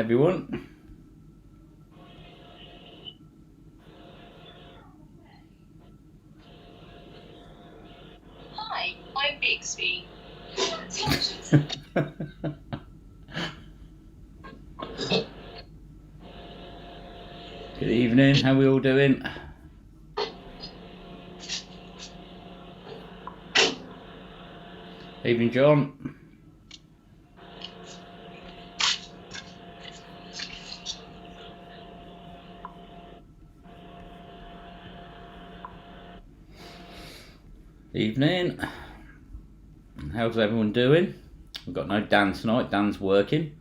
everyone. Hi, I'm Bixby. Good evening, how are we all doing? Evening, John. Evening. How's everyone doing? We've got no Dan tonight. Dan's working.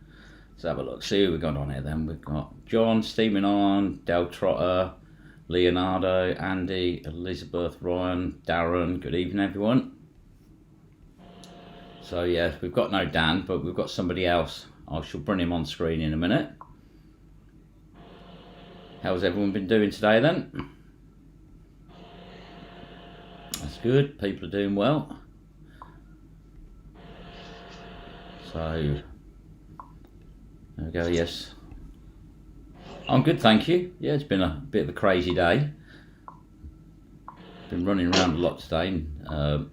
Let's have a look. See who we've got on here then. We've got John, Steaming On, Del Trotter, Leonardo, Andy, Elizabeth, Ryan, Darren. Good evening, everyone. So yeah, we've got no Dan, but we've got somebody else. I shall bring him on screen in a minute. How's everyone been doing today then? That's good. People are doing well. So there we go. Yes, I'm good, thank you. Yeah, it's been a bit of a crazy day. Been running around a lot today.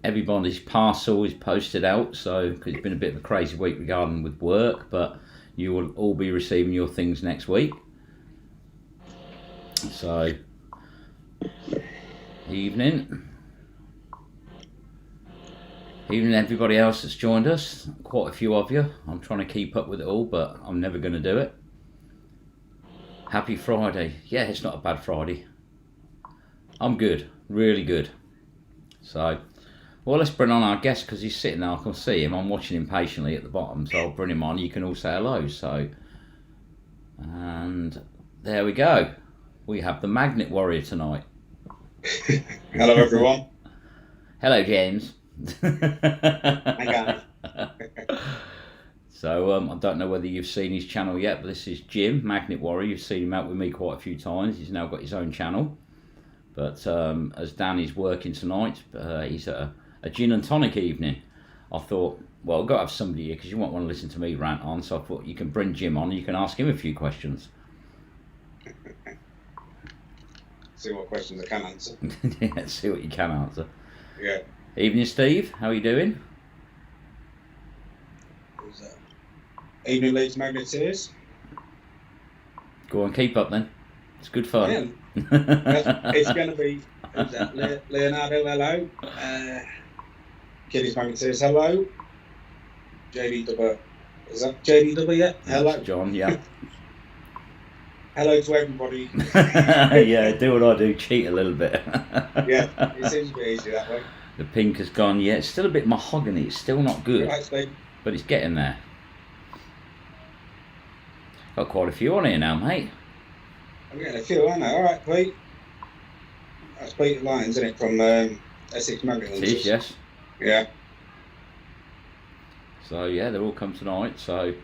Everybody's parcel is posted out, so cause it's been a bit of a crazy week regarding with work, but you will all be receiving your things next week. So evening everybody else that's joined us, quite a few of you. I'm trying to keep up with it all, but I'm never going to do it. Happy Friday. Yeah, it's not a bad Friday. I'm good, really good. So, well, let's bring on our guest because he's sitting there. I can see him. I'm watching him patiently at the bottom, so I'll bring him on. You can all say hello. So, and there we go. We have the Magnet Warrior tonight. Hello, everyone. Hello, James. Hi, guys. So I don't know whether you've seen his channel yet, but this is Jim, Magnet Warrior. You've seen him out with me quite a few times. He's now got his own channel. But as Dan is working tonight, he's at a gin and tonic evening. I thought, well, I've got to have somebody here because you won't want to listen to me rant on. So I thought you can bring Jim on and you can ask him a few questions. See what questions I can answer. Yeah, see what you can answer. Yeah. Evening, Steve. How are you doing? Evening, Leeds Magneteers. Go on, keep up then. It's good fun. Yeah. It's going to be Leonardo, hello. Kiddies Magneteers, hello. JDW, is that JDW yet? Hello. That's John, yeah. Hello to everybody. Yeah, do what I do, cheat a little bit. Yeah, it seems a bit easy that way. The pink has gone, yeah, it's still a bit mahogany, it's still not good, Right, Steve. but it's getting there. Got quite a few on here now, mate. I'm getting a few, aren't I? All right, Pete. That's Peter Lyons, isn't it, from Essex Magnet It is, yes. Yeah. So, yeah, they'll all come tonight, so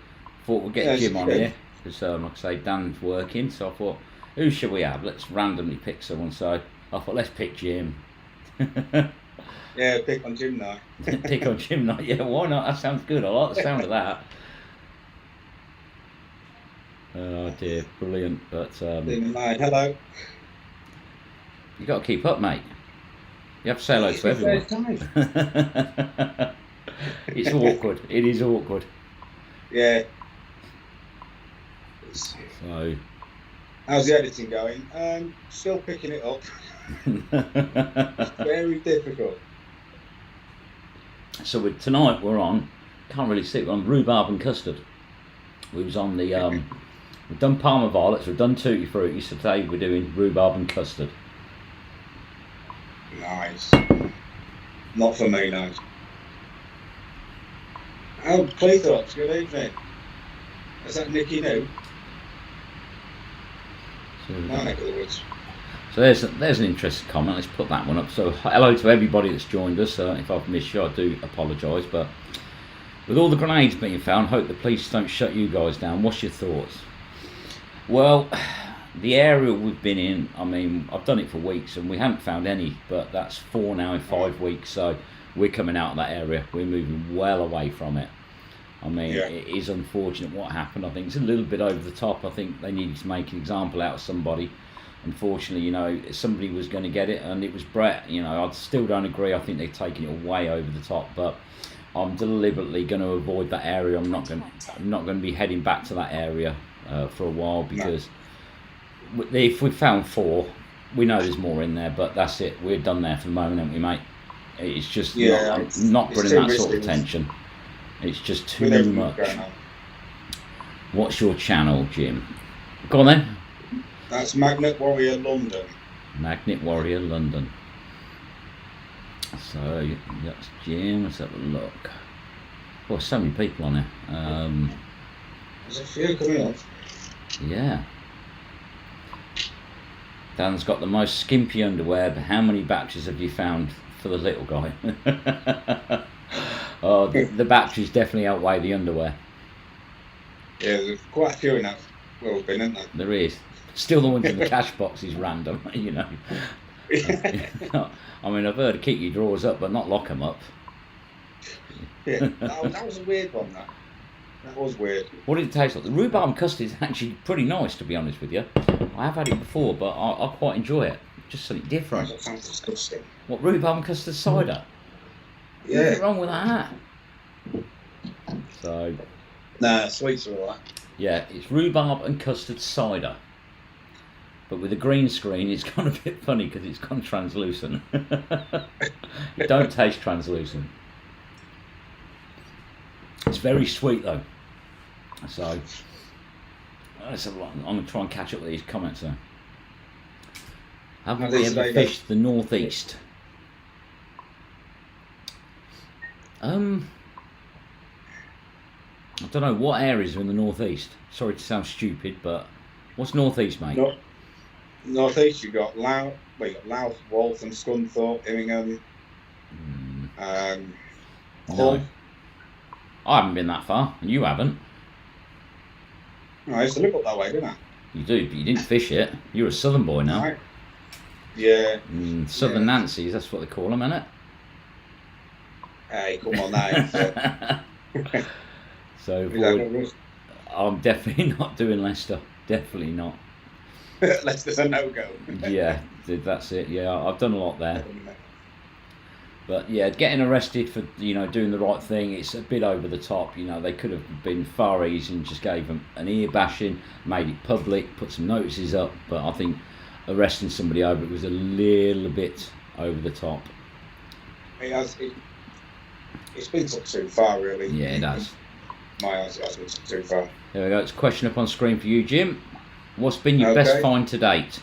thought we'd get Jim on here, because, like I say, Dan's working, so I thought, who should we have? Let's randomly pick someone, so I thought, let's pick Jim. Yeah, pick on Jim night. Pick on Jim night, yeah, why not? That sounds good, I like the sound of that. Oh dear, brilliant, but hello. you got to keep up, mate. You have to say hello to everyone. It's awkward, it is awkward. Yeah. So, how's the editing going? Still picking it up. It's very difficult. So tonight we're on, can't really see, we're on rhubarb and custard. We was on the, we've done Parma Violets, we've done Tutti Frutti, so today we're doing rhubarb and custard. Nice. Not for me, no. Oh, Cleethorpes, good evening. Is that Nicky New? My neck of the woods. So there's an interesting comment. Let's put that one up. So hello to everybody that's joined us. If I've missed you, I do apologise. But with all the grenades being found, hope the police don't shut you guys down. What's your thoughts? Well, the area we've been in, I mean, I've done it for weeks and we haven't found any, but that's 4 now in 5 weeks. So we're coming out of that area. We're moving well away from it. I mean, Yeah. it is unfortunate what happened. I think it's a little bit over the top. I think they needed to make an example out of somebody. Unfortunately, somebody was going to get it, and it was Brett. I still don't agree. I think they've taken it way over the top, but I'm deliberately going to avoid that area. I'm not going to be heading back to that area for a while, because if we found 4, we know there's more in there, but that's it. We're done there for the moment, aren't we, mate? It's just not bringing that sort of tension. It's just too much. What's your channel, Jim? Go on then. That's Magnet Warrior London. Magnet Warrior London. So that's Jim. Let's have a look. Oh, so many people on there. There's a few coming up. Yeah. Dan's got the most skimpy underwear, but how many batteries have you found for the little guy? Oh, the batteries definitely outweigh the underwear. Yeah, there's quite a few in that little bin, isn't there? There is. Still, the ones in the cash box is random, I mean, I've heard to keep your drawers up, but not lock them up. Yeah, that was a weird one, that. That was weird. What did it taste like? The rhubarb custard is actually pretty nice, to be honest with you. I have had it before, but I quite enjoy it. Just something different. That sounds disgusting. What, rhubarb and custard cider? Yeah. Nothing wrong with that. So, Nah, sweets are alright. yeah, it's rhubarb and custard cider. But with a green screen, it's gone a bit funny because it's gone translucent. It don't taste translucent. It's very sweet though. So, let's have a look. I'm going to try and catch up with these comments though. Haven't we ever fished the northeast? I don't know, what areas are in the northeast? Sorry to sound stupid, but what's northeast, mate? Northeast, you got Louth, Waltham, Scunthorpe, Immingham, Hull. No. I haven't been that far, and you haven't. I used to live up that way, didn't I? You do, but you didn't fish it. You're a southern boy now. Right. Yeah. Southern Nancy's, that's what they call them, isn't it? Hey, come on now. So, I'm definitely not doing Leicester. Definitely not. Leicester's a no-go. Yeah, that's it. Yeah, I've done a lot there. But yeah, getting arrested for doing the right thing, it's a bit over the top. They could have been far easier and just gave them an ear bashing, made it public, put some notices up. But I think arresting somebody over it was a little bit over the top. It's been took too far, really. Yeah, it has. My eyes, it has been took too far. There we go. It's a question up on screen for you, Jim. What's been your best find to date?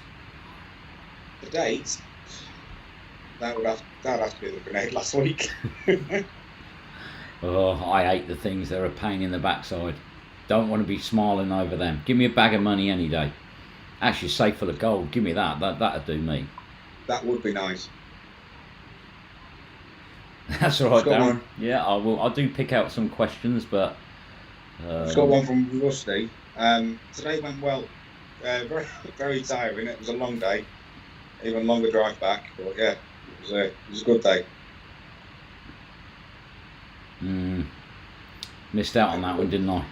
To date? That'd have to be the grenade last week. Oh, I hate the things that are a pain in the backside. Don't want to be smiling over them. Give me a bag of money any day. Actually, safe full of gold. Give me that. That'd do me. That would be nice. That's all right, Darren. Yeah, I will. I do pick out some questions, but I've got one from Rusty. Today went well. Very, very tiring. It was a long day, even longer drive back. But yeah, it was a good day. Missed out on that one, didn't I?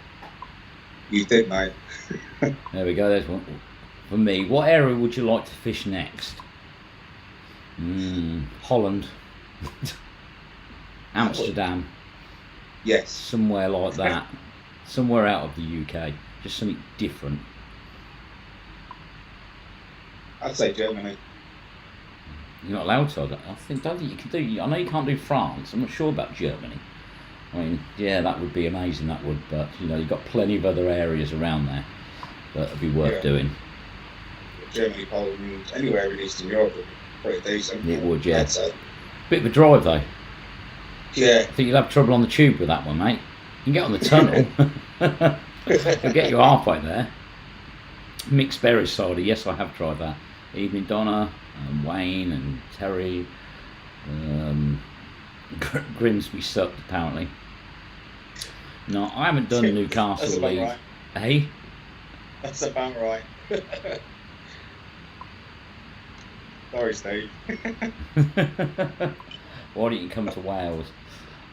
You did, mate. There we go. There's one for me. What area would you like to fish next? Holland. Amsterdam. Yes. Somewhere like that. Somewhere out of the UK. Just something different. I'd say Germany. You're not allowed to. Don't think you can do. I know you can't do France. I'm not sure about Germany. I mean, yeah, that would be amazing. That would, but you've got plenty of other areas around there that would be worth doing. Germany, Poland, anywhere in Eastern Europe would be pretty decent. It would, yeah. Bit of a drive though. Yeah. I think you'll have trouble on the tube with that one, mate. You can get on the tunnel. It'll get you halfway there. Mixed berry cider, yes, I have tried that. Evening Donna, Wayne and Terry, Grimsby sucked apparently. No, I haven't done Newcastle League. Right. Hey? That's about right. Sorry, Steve. Why don't you come to Wales?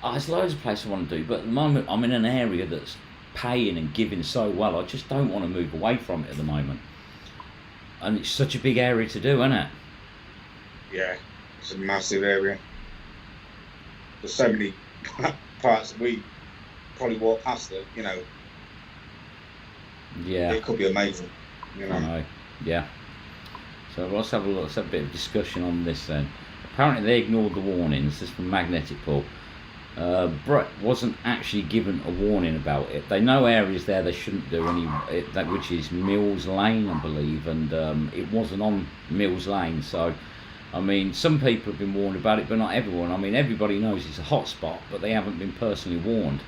There's loads of places I want to do, but at the moment I'm in an area that's paying and giving so well. I just don't want to move away from it at the moment. And it's such a big area to do, isn't it? Yeah, it's a massive area. There's so many parts that we probably walk past it, you know. Yeah. It could be amazing, you know. I know. Yeah. So let's have a look. Let's have a bit of discussion on this then. Apparently they ignored the warnings. This is from Magnetic Pool. Brett wasn't actually given a warning about it. They know areas there they shouldn't do which is Mills Lane, I believe, and it wasn't on Mills Lane. So, I mean, some people have been warned about it, but not everyone. I mean, everybody knows it's a hot spot, but they haven't been personally warned.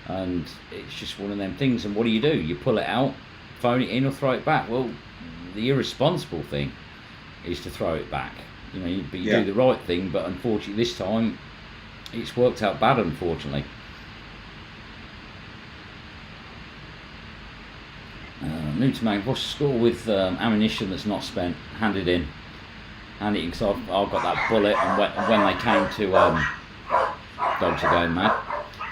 And it's just one of them things. And what do? You pull it out, phone it in, or throw it back. Well, the irresponsible thing is to throw it back. You know, you do the right thing, but unfortunately this time it's worked out bad, unfortunately. New to me, what's the score with ammunition that's not spent? Hand it in. Hand it in, because I've got that bullet, and when they came to... dogs are going mad.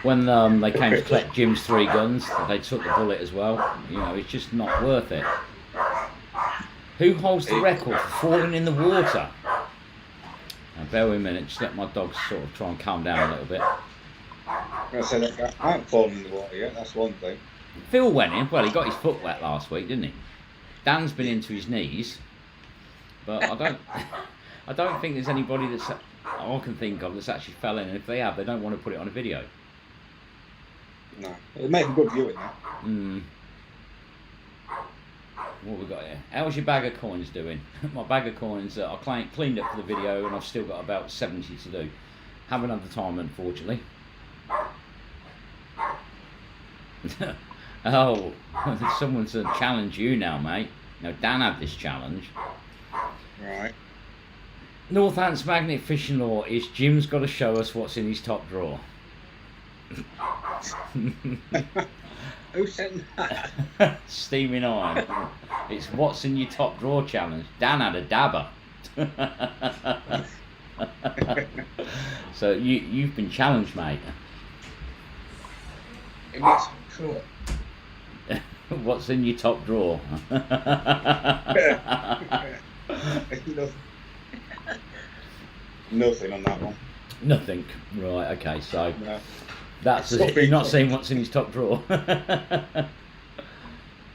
When they came to collect Jim's 3 guns, they took the bullet as well. You know, it's just not worth it. Who holds the record for falling in the water? Now, bear with me a minute, just let my dogs sort of try and calm down a little bit. I said I haven't fallen in the water yet, that's one thing. Phil went in, well, he got his foot wet last week, didn't he? Dan's been into his knees, but I don't think there's anybody I can think of that's actually fell in, and if they have, they don't want to put it on a video. No, it'll make a good viewing now. What we got here? How's your bag of coins doing? My bag of coins, I cleaned up for the video, and I've still got about 70 to do. Haven't had the time, unfortunately. Oh, someone's challenged you now, mate. Now, Dan had this challenge. Right. Northants Magnet Fishing Law is Jim's got to show us what's in his top drawer. Who said that? Steaming Iron. It's what's in your top drawer challenge. Dan had a dabber. So you've been challenged, mate. It makes cool. What's in your top drawer? Nothing on that one. Nothing. Right, okay, so No. that's it. You're not saying what's in his top drawer.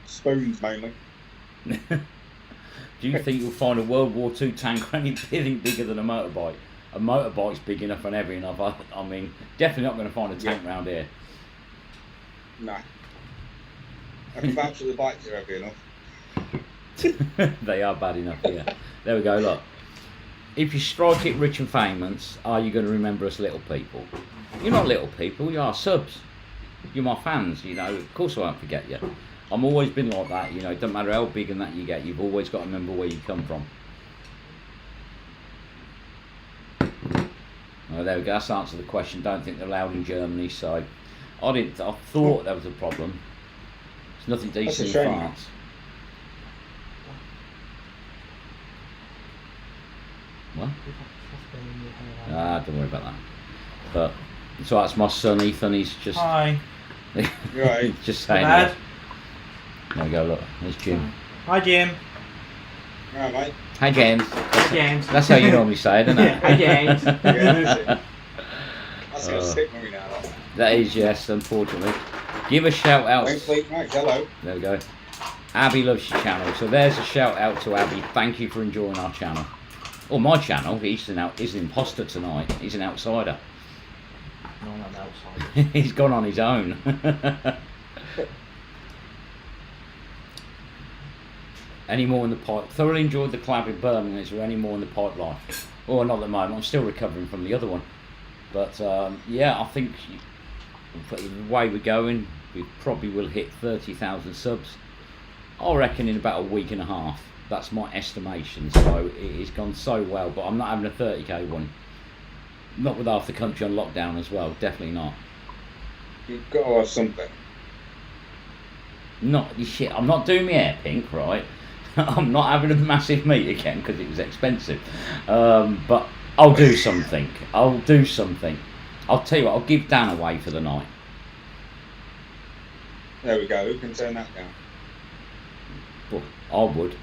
Spoons mainly. Do you think you'll find a World War II tank anything bigger than a motorbike? A motorbike's big enough and heavy enough. I mean, definitely not going to find a tank round here. No. I can vouch that the bikes are heavy enough. They are bad enough, yeah. There we go, look. If you strike it rich and famous, are you going to remember us little people? You're not little people, you are subs. You're my fans, you know. Of course I won't forget you. I've always been like that, you know. It doesn't matter how big and that you get, you've always got to remember where you come from. Oh, there we go, that's answered the question. Don't think they're allowed in Germany, so I thought there was a problem. There's nothing decent in France. What? Don't worry about that. But so that's my son Ethan. He's just Hi. Right. just saying. Dad. There we go. Look, there's Jim. Hi, Jim. Right, mate. Hi James. Hi, James. That's how you normally say it, isn't it? Hi, James. Yeah, that's it. That's going to stick with me now. That is, yes. Unfortunately, give a shout out. Wait, please, mate. Hello. There we go. Abby loves your channel, so there's a shout out to Abby. Thank you for enjoying our channel. Or my channel. He's an imposter tonight. He's an outsider. No, not the outside. He's gone on his own. Any more in the pipe? Thoroughly enjoyed the collab in Birmingham. Is there any more in the pipeline? Oh, not at the moment. I'm still recovering from the other one. But yeah, I think the way we're going, we probably will hit 30,000 subs. I reckon in about a week and a half. That's my estimation. So it's gone so well, but I'm not having a 30k one. Not with half the country on lockdown as well. Definitely not. You've got to have something. Not shit. I'm not doing my hair pink, right? I'm not having a massive meet again because it was expensive. But I'll do something. I'll do something. I'll tell you what, I'll give Dan away for the night. There we go. Who can turn that down? Well, I would.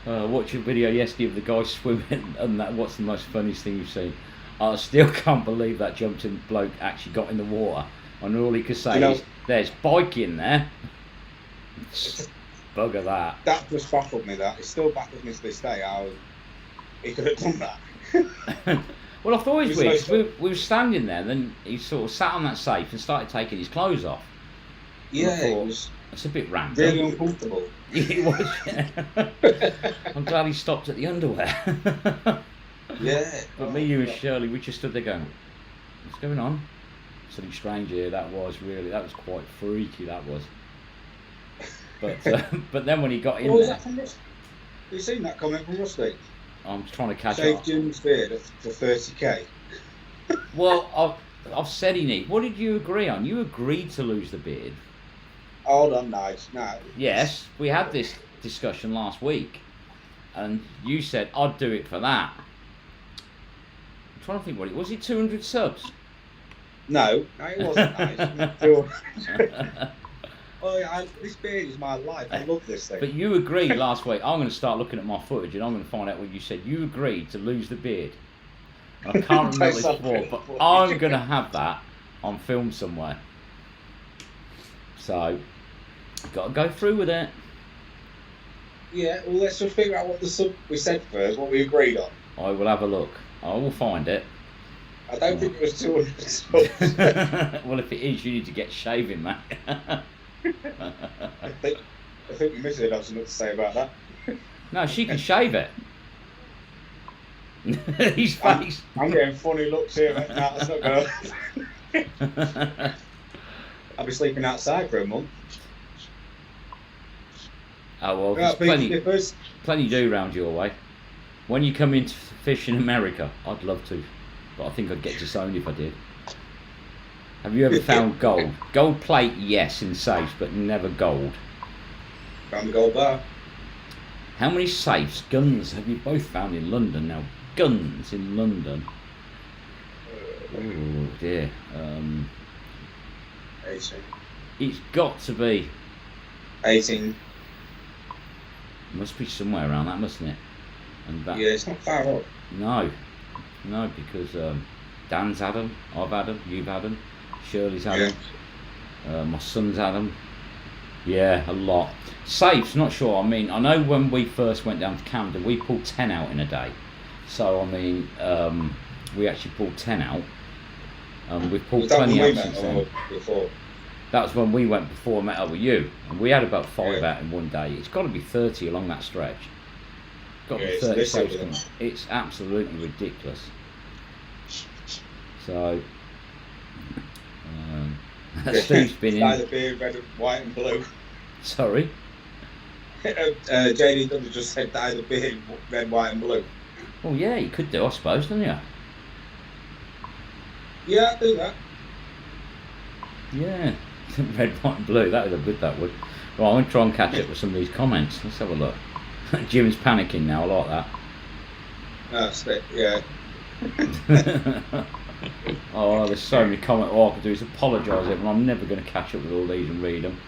Watched a video yesterday of the guy swimming, and that. What's the most funniest thing you've seen? I still can't believe that jumping bloke actually got in the water, and all he could say is, "There's bike in there." Bugger that. That just baffled me. That it still baffles me to this day how he could have done that. Well, I thought it was weird It was because we were standing there, and then he sort of sat on that safe and started taking his clothes off. Yeah, I thought, it was it's a bit random. really uncomfortable. It was. Yeah. I'm glad he stopped at the underwear. Yeah. But me, you and Shirley, we just stood there going, "What's going on?" Something strange here. That was quite freaky. That was. But then when he got in What was there, that from Rusty? Have you seen that comment from Rusty? I'm trying to catch Save up. Jim's beard for 30k. Well, I've said he needs. What did you agree on? You agreed to lose the beard. Hold on, Nige. No. Yes, we had this discussion last week, and you said I'd do it for that. I'm trying to think what it was. It 200 subs. No, it wasn't nice. Oh, yeah, this beard is my life. I love this thing. But you agreed last week. I'm going to start looking at my footage, and I'm going to find out what you said. You agreed to lose the beard. I can't remember this before, but I'm going to have that on film somewhere. So, got to go through with it. Yeah, well, let's just figure out what we said first, what we agreed on. I will have a look. I will find it. I don't think it was 200 subs. Well, if it is, you need to get shaving, mate. I think Missy would have something to say about that. No, she can shave it. His face. I'm getting funny looks here, mate. No, that's not good. I'll be sleeping outside for a month. Oh well, Yeah, there's plenty do round your way. When you come in to fish in America, I'd love to, but I think I'd get disowned if I did. Have you ever found gold? Gold plate, yes, in safes, but never gold. Found the gold bar. How many safes, guns, have you both found in London now? Guns in London. Oh dear. 18. It's got to be. 18. Must be somewhere around that, mustn't it? And that. Yeah, it's not far off. No, because Dan's had them, I've had them, you've had them, Shirley's had them, my son's had them. Yeah, a lot. Safes, not sure. I mean, I know when we first went down to Camden, we pulled 10 out in a day. So, I mean, we actually pulled 10 out. We've pulled plenty out since then. Before? That was when we went before I met up with you. And we had about 5 Yeah. out in one day. It's got to be 30 along that stretch. Got to Yeah, be it's 30 this safes. isn't it? It's absolutely ridiculous. So, Steve's been Dye in. the beard red, white and blue. Sorry. JDW just said dye the beard red, white and blue. Well, yeah, you could do, I suppose, couldn't you? Yeah, I'd do that. Yeah. Red, white, and blue. That would that would. Well, I'm going to try and catch up with some of these comments. Let's have a look. Jim's panicking now. I like that. That's it. Yeah. Oh, there's so many comments. All I could do is apologise, and I'm never going to catch up with all these and read them.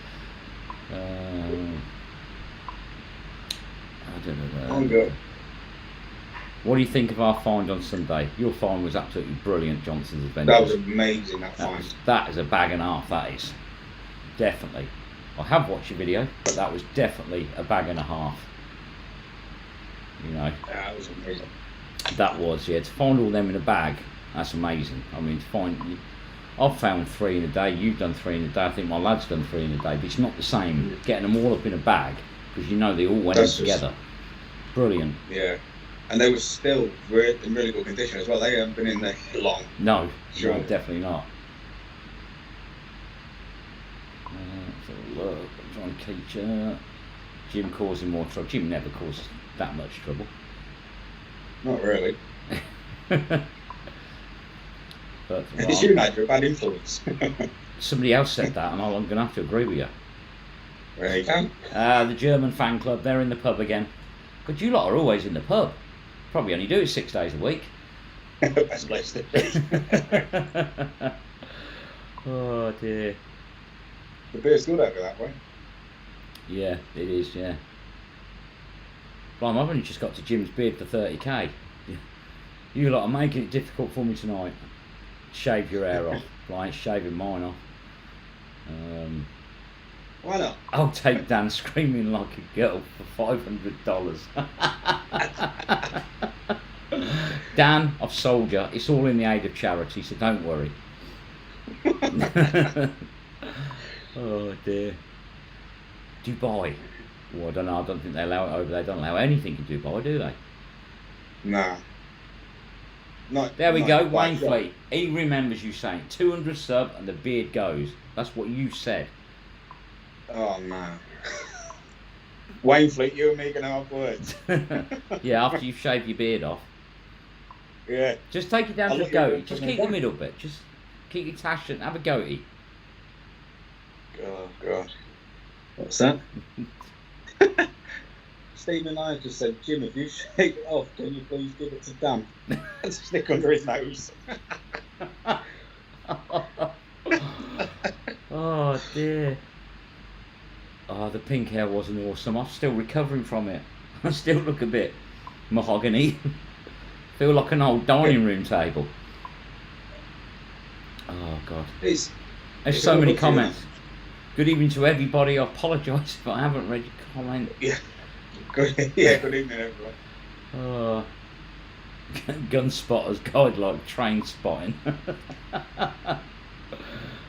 I don't know. I'm good. What do you think of our find on Sunday? Your find was absolutely brilliant, Johnson's Adventures. That was amazing, that find. That is a bag and a half, that is. Definitely. I have watched your video, but that was definitely a bag and a half. You know. Yeah, that was amazing. That was, yeah. To find all them in a bag, that's amazing. I mean, to find... I've found 3 in a day, you've done 3 in a day, I think my lad's done 3 in a day, but it's not the same getting them all up in a bag, because you know they all went in together. Brilliant. Yeah. And they were still in really good condition as well. They haven't been in there long. No, Sure. no, definitely not. Let's have a look. I'm trying to keep Jim causing more trouble. Jim never causes that much trouble. Not really. But It's you, Nigel, a bad influence. somebody else said that, and I'm going to have to agree with you. There you go. The German fan club, they're in the pub again. But you lot are always in the pub. Probably only do it 6 days a week. Best place to be. Oh dear. The beer's good over that way. Yeah, it is. Yeah. Blimey, I've only just got to Jim's beard for 30k. You lot are making it difficult for me tonight. Shave your hair off. Like shaving mine off. Why not? I'll take Dan screaming like a girl for $500. Dan, I've sold you. It's all in the aid of charity, so don't worry. Oh dear. Dubai. Oh, I don't know. I don't think they allow it over there. They don't allow anything in Dubai, do they? Nah. Not, There we not go. quite Wayne sure. Fleet. He remembers you saying 200 sub and the beard goes. That's what you said. Oh man. Wayne Fleet, you and me gonna have words. Yeah, after you've shaved your beard off. Yeah. Just take it down I'll to a let you goatee. know Just from keep the the middle bit. Just keep your tash and have a goatee. Oh god. What's that? Stephen and I just said, Jim, if you shake it off, can you please give it to Dan? And stick under his nose. Oh dear. Oh, the pink hair wasn't awesome. I'm still recovering from it. I still look a bit mahogany. Feel like an old dining room table. Oh god. It's There's it's so all many good for you, comments. Good evening to everybody. I apologise if I haven't read your comment. Yeah. Good, yeah, good evening, everyone. Oh. Gun spotters guide like train spotting.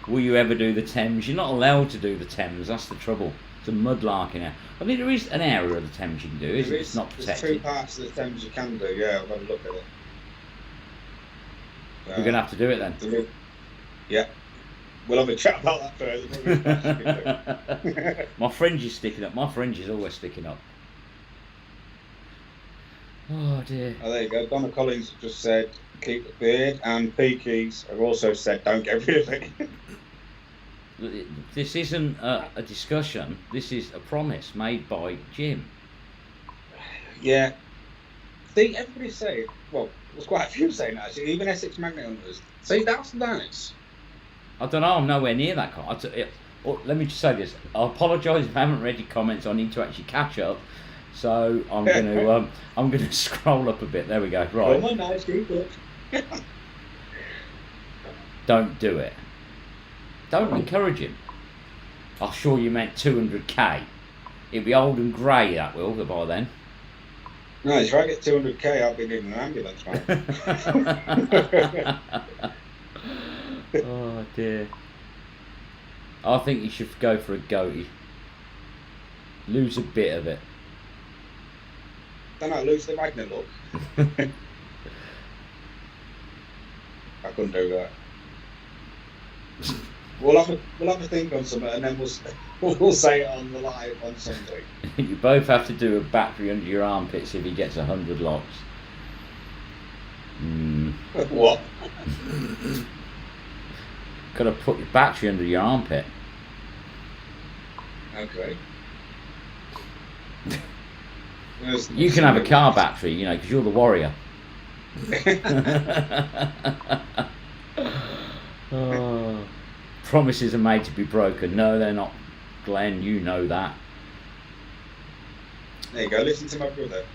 Will you ever do the Thames? You're not allowed to do the Thames, that's the trouble. It's a mudlark in there. I think there is an area of the Thames you can do, isn't it? It's not There's protected. 2 parts of the Thames you can do, yeah, I've got to look at it. We're going to have to do it then. Yeah. We'll have a chat about that further. My fringe is sticking up. My fringe is always sticking up. Oh dear. Oh, there you go. Donna Collins just said, keep the beard, and P. Keys have also said, don't get rid of it. This isn't a discussion. This is a promise made by Jim. Yeah. See, everybody's saying, well, there's quite a few saying that, actually, even Essex Magnet Hunters. See, that's nice. I don't know. I'm nowhere near that. Let me just say this. I apologise if I haven't read your comments. I need to actually catch up. So I'm going to scroll up a bit. There we go. Right. Oh, nice, keep it. Don't do it. Don't encourage him. I'm sure you meant 200k. It'll be old and grey, that will, by then. No, if I get 200k, I'll be needing an ambulance, man. Oh dear. I think you should go for a goatee. Lose a bit of it. Don't know, lose the magnet look. I couldn't do that. We'll have a think on something, and then we'll say it on the live on Sunday. You both have to do a battery under your armpits if he gets 100 locks. What? Got to put your battery under your armpit. Okay. You can have a car battery, you know, because you're the warrior. Oh, promises are made to be broken. No, they're not, Glenn. You know that. There you go. Listen to my brother.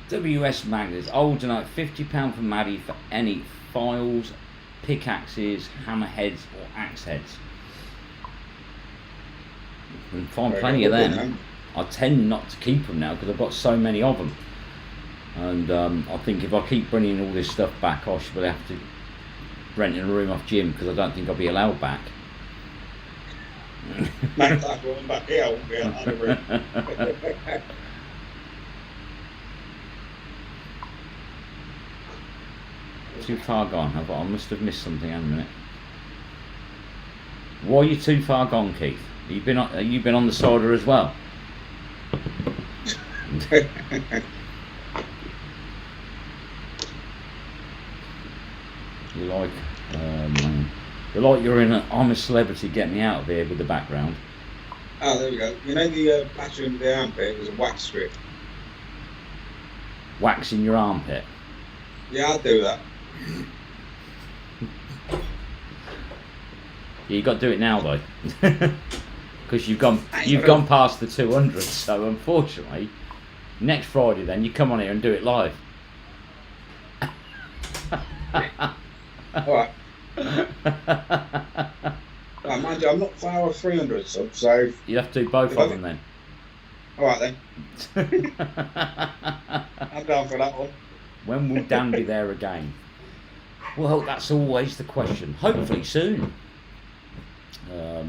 WS Magnets, old tonight, £50 for Maddie for any files, pickaxes, hammerheads or axe heads. You can find plenty of them. I tend not to keep them now because I've got so many of them. And I think if I keep bringing all this stuff back, I should have to rent a room off Jim because I don't think I'll be allowed back. Next time I'm back here, I won't be allowed a room. Too far gone. I must have missed something. Hang a minute. Why are you too far gone, Keith? You've been on the cider as well. You like You're like you're in I'm a Celebrity, get me out of here with the background. Oh, there we go. You know the patch under the armpit was a wax strip. Wax in your armpit. Yeah, I'd do that. Yeah, you got to do it now though, because you've gone past the 200. So unfortunately, next Friday then you come on here and do it live. All right. Right, mind you, I'm not far off 300 subs, so You have to do both of them then. all right then. I'm down for that one. When will Dan be there again? Well, that's always the question. Hopefully soon. It's a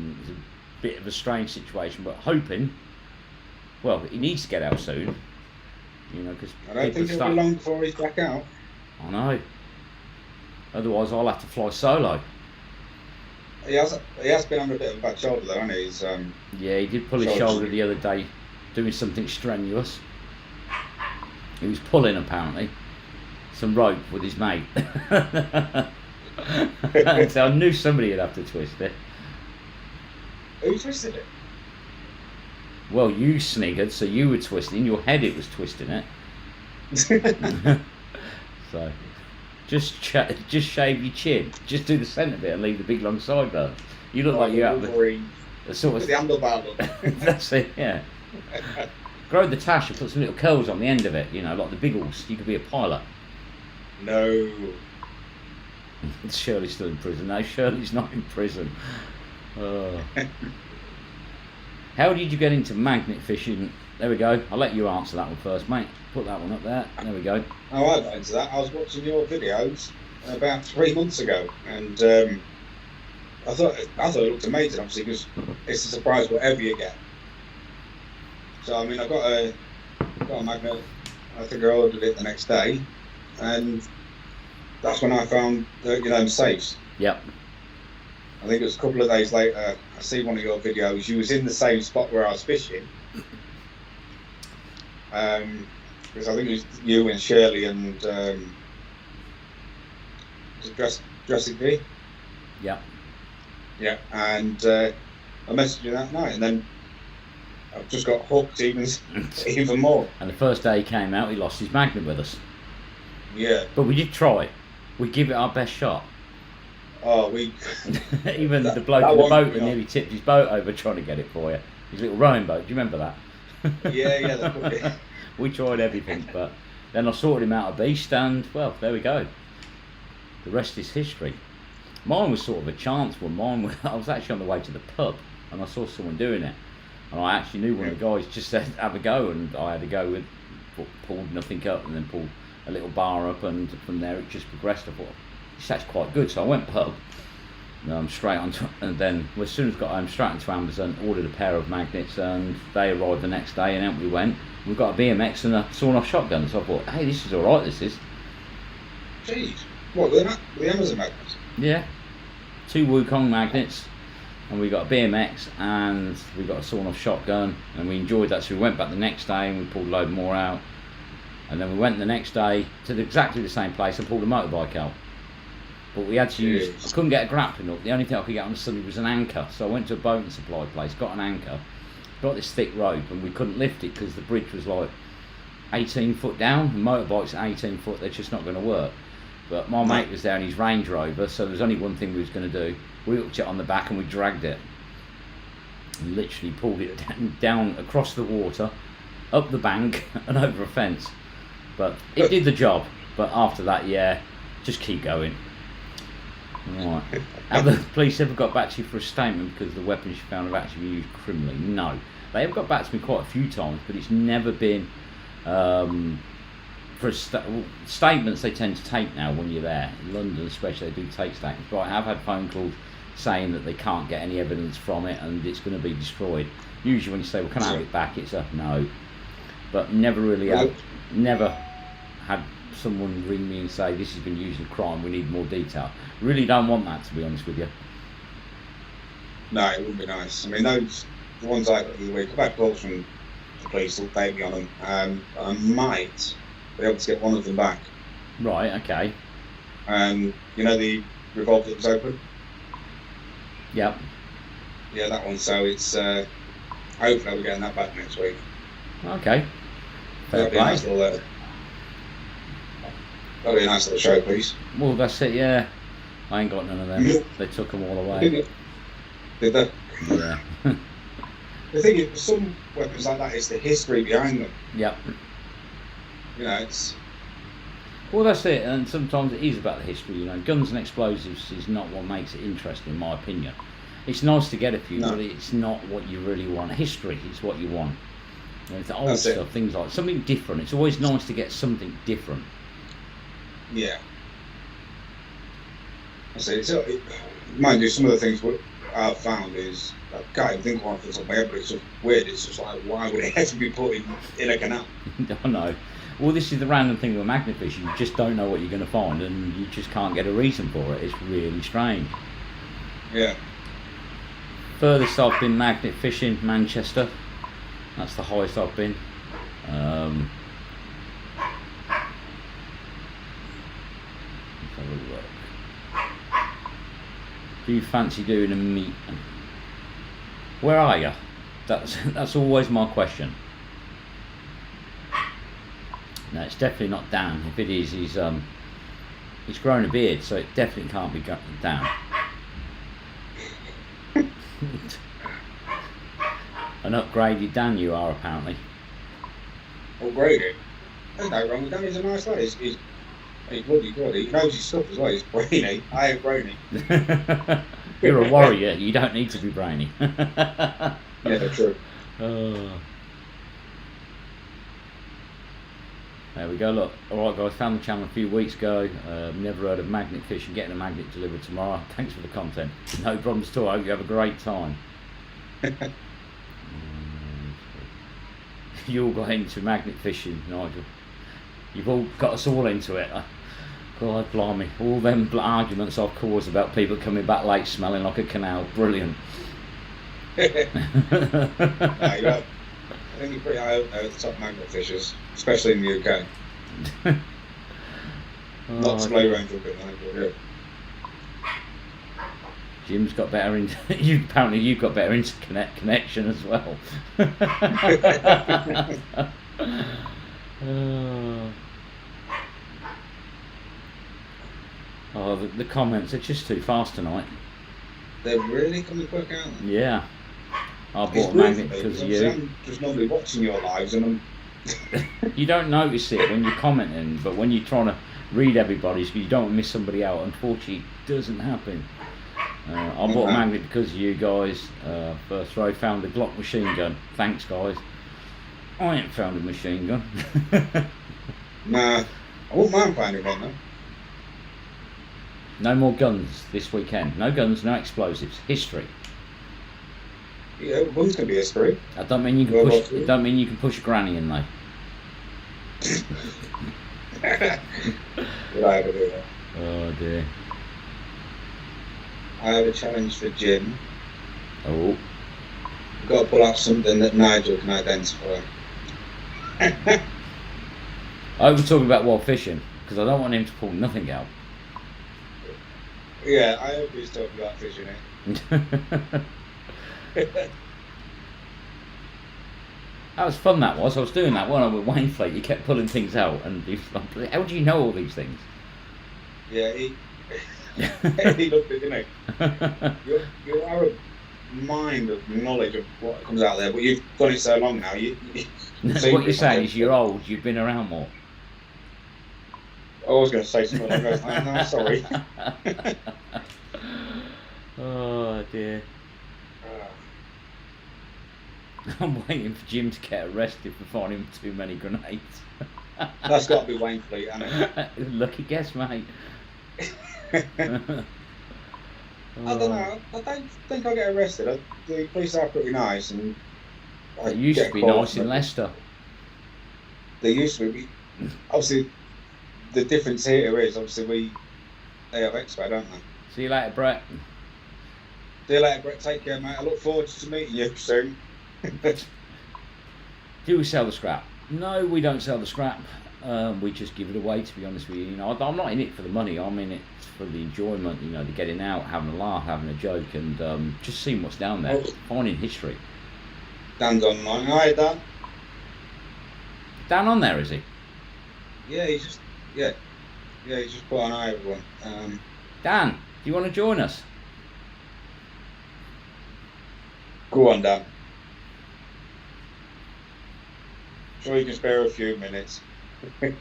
bit of a strange situation, but hoping. Well, he needs to get out soon. You know, because I don't think it'll be long before he's back out. I know. Otherwise, I'll have to fly solo. He has been on a bit of a bad shoulder though, hasn't he? He's, Yeah, he did pull his shoulder the other day, doing something strenuous. He was pulling apparently some rope with his mate. So I knew somebody would have to twist it. Who twisted it? Well, you sniggered, so you were twisting. Your head, it was twisting it. So, just shave your chin. Just do the centre bit and leave the big long sideburns. You look like you're out of the sort of the handlebar look. That's it, yeah. Grow the tash and put some little curls on the end of it. You know, like the Biggles. You could be a pilot. No. Shirley's still in prison. No, Shirley's not in prison. How did you get into magnet fishing? There we go. I'll let you answer that one first, mate. Put that one up there. There we go. Oh, I got into that. I was watching your videos about 3 months ago, and I thought it looked amazing, obviously, because it's a surprise whatever you get. So I mean, I got a magnet. I think I ordered it the next day, and that's when I found the safes. Yep. I think it was a couple of days later, I see one of your videos, you was in the same spot where I was fishing. Because I think it was you and Shirley and Dressing V? Yep. Yeah, and I messaged you that night, and then I've just got hooked even more. And the first day he came out, he lost his magnet with us. Yeah. But we did try. We give it our best shot. Oh, we... Even the bloke in the boat that nearly tipped his boat over trying to get it for you. His little rowing boat, do you remember that? Yeah, that's good. We tried everything, but then I sorted him out a beast, and, well, there we go. The rest is history. Mine was sort of a chance one. I was actually on the way to the pub, and I saw someone doing it. And I actually knew one of the guys just said, have a go, and I had a go with, pulled nothing up, and then pulled a little bar up, and from there it just progressed. I thought, that's quite good, so I went pub, straight on to, and then as soon as I got home, straight onto Amazon, ordered a pair of magnets, and they arrived the next day, and out we went. We've got a BMX and a sawn-off shotgun, so I thought, hey, this is alright, this is. Jeez, what, the Amazon magnets? Yeah, 2 Wukong magnets, and we got a BMX, and we got a sawn-off shotgun, and we enjoyed that, so we went back the next day, and we pulled a load more out, and then we went the next day to exactly the same place and pulled a motorbike out. But we had to use, I couldn't get a grappling hook. The only thing I could get on the Sunday was an anchor. So I went to a boat and supply place, got an anchor, got this thick rope, and we couldn't lift it because the bridge was like 18 foot down. And motorbikes at 18 foot, they're just not going to work. But my mate was there in his Range Rover, so there was only one thing we was going to do. We hooked it on the back and we dragged it. And literally pulled it down across the water, up the bank and over a fence. But it did the job. But after that, yeah, just keep going. Right. Have the police ever got back to you for a statement because the weapons you found have actually been used criminally? No. They have got back to me quite a few times, but it's never been for statements they tend to take now when you're there. In London especially, they do take statements. But I have had phone calls saying that they can't get any evidence from it and it's going to be destroyed. Usually when you say, well, can I have it back? It's a no. But never really had someone ring me and say this has been used in crime, we need more detail. Really don't want that, to be honest with you. No, it wouldn't be nice. I mean, the ones I got the other week, I've had calls from the police to update me on them. I might be able to get one of them back. Right, okay. You know the revolver that was open? Yep. Yeah, that one. So it's hopefully we're getting that back next week. Okay. Fair That'll be a nice play. little. That'll be a nice little showpiece. Well, that's it. Yeah. I ain't got none of them. They took them all away. Did they? Yeah. The thing is, some weapons like that is the history behind them. Yep. You know, it's Well, that's it. And sometimes it is about the history. You know, guns and explosives is not what makes it interesting, in my opinion. It's nice to get a few, No. but it's not what you really want. History is what you want. You know, it's the old That's it. stuff, things like something different. It's always nice to get something different. yeah. I say mind you, some of the things I've found is I can't even think of one off the top of my head, but it's just weird. It's just like, why would it have to be put in a canal? I know. Well, this is the random thing with magnet fishing. You just don't know what you're going to find, and you just can't get a reason for it. It's really strange. Yeah. Furthest I've been magnet fishing, Manchester. That's the highest I've been. Let's have a look. Do you fancy doing a meet? Where are you? That's always my question. No, it's definitely not Dan. If it is, he's grown a beard, so it definitely can't be Dan. An upgraded Dan you are, apparently. Upgraded. There's no wrong with that. He's a nice lad. He's bloody good. He knows his stuff as well. He's brainy. I am brainy. You're a warrior. You don't need to be brainy. Yeah, true. There we go. Look, all right, guys. Found the channel a few weeks ago. Never heard of magnet fishing. Getting a magnet delivered tomorrow. Thanks for the content. No problems at all. I hope you have a great time. You all got into magnet fishing, Nigel. You've all got us all into it. God blimey. All them arguments I've caused about people coming back late smelling like a canal. Brilliant. No, you're right. I think you're pretty high up there at the top magnet fishers, especially in the UK. Not to play around with it, but yeah. Jim's got better apparently you've got better internet connection as well. Oh, the comments are just too fast tonight. They're really coming quick, aren't they? Yeah. I It's bought a weird magnet for me, because of obviously you. I'm just normally watching your lives, and I'm You don't notice it when you're commenting, but when you're trying to read everybody's, you don't want to miss somebody out. Unfortunately, it doesn't happen. I bought a magnet because of you guys. First row found a Glock machine gun. Thanks, guys. I ain't found a machine gun. nah. I wouldn't mind finding one though. No more guns this weekend. No guns, no explosives. History. Yeah, one's gonna be a spree. I don't mean you can Well, push. well, It don't mean you can push a granny in though. Would I ever do that? Oh dear. I have a challenge for Jim. Oh. We've got to pull out something that Nigel can identify. I was talking about wild fishing because I don't want him to pull nothing out. Yeah, I hope he's talking about fishing it. That was fun. That was. I was doing that when I was with Wayne Fleet. You kept pulling things out, and he was like, how do you know all these things? Yeah, he looked at it, didn't he? You are a mind of knowledge of what comes out there, but you've done it so long now. What you're saying is you're old. You've been around more. I was going to say something like that. No, sorry. Oh dear. I'm waiting for Jim to get arrested for finding too many grenades. That's got to be Wayne Fleet, hasn't it? Lucky guess, mate. I don't know. I don't think I'll get arrested. The police are pretty nice, and It used to be nice in Leicester. They used to be. Obviously, the difference here is obviously they have expo, don't they? See you later, Brett. See you later, Brett. Take care, mate. I look forward to meeting you soon. Do we sell the scrap? No, we don't sell the scrap. We just give it away, to be honest with you. You know, I'm not in it for the money. I'm in it for the enjoyment. You know, the getting out, having a laugh, having a joke, and just seeing what's down there, finding history. Dan's online. Hi, Dan. Dan on there, is he? Yeah, he's just put on hi, everyone. Dan, do you want to join us? Go on, Dan. Sure, you can spare a few minutes. If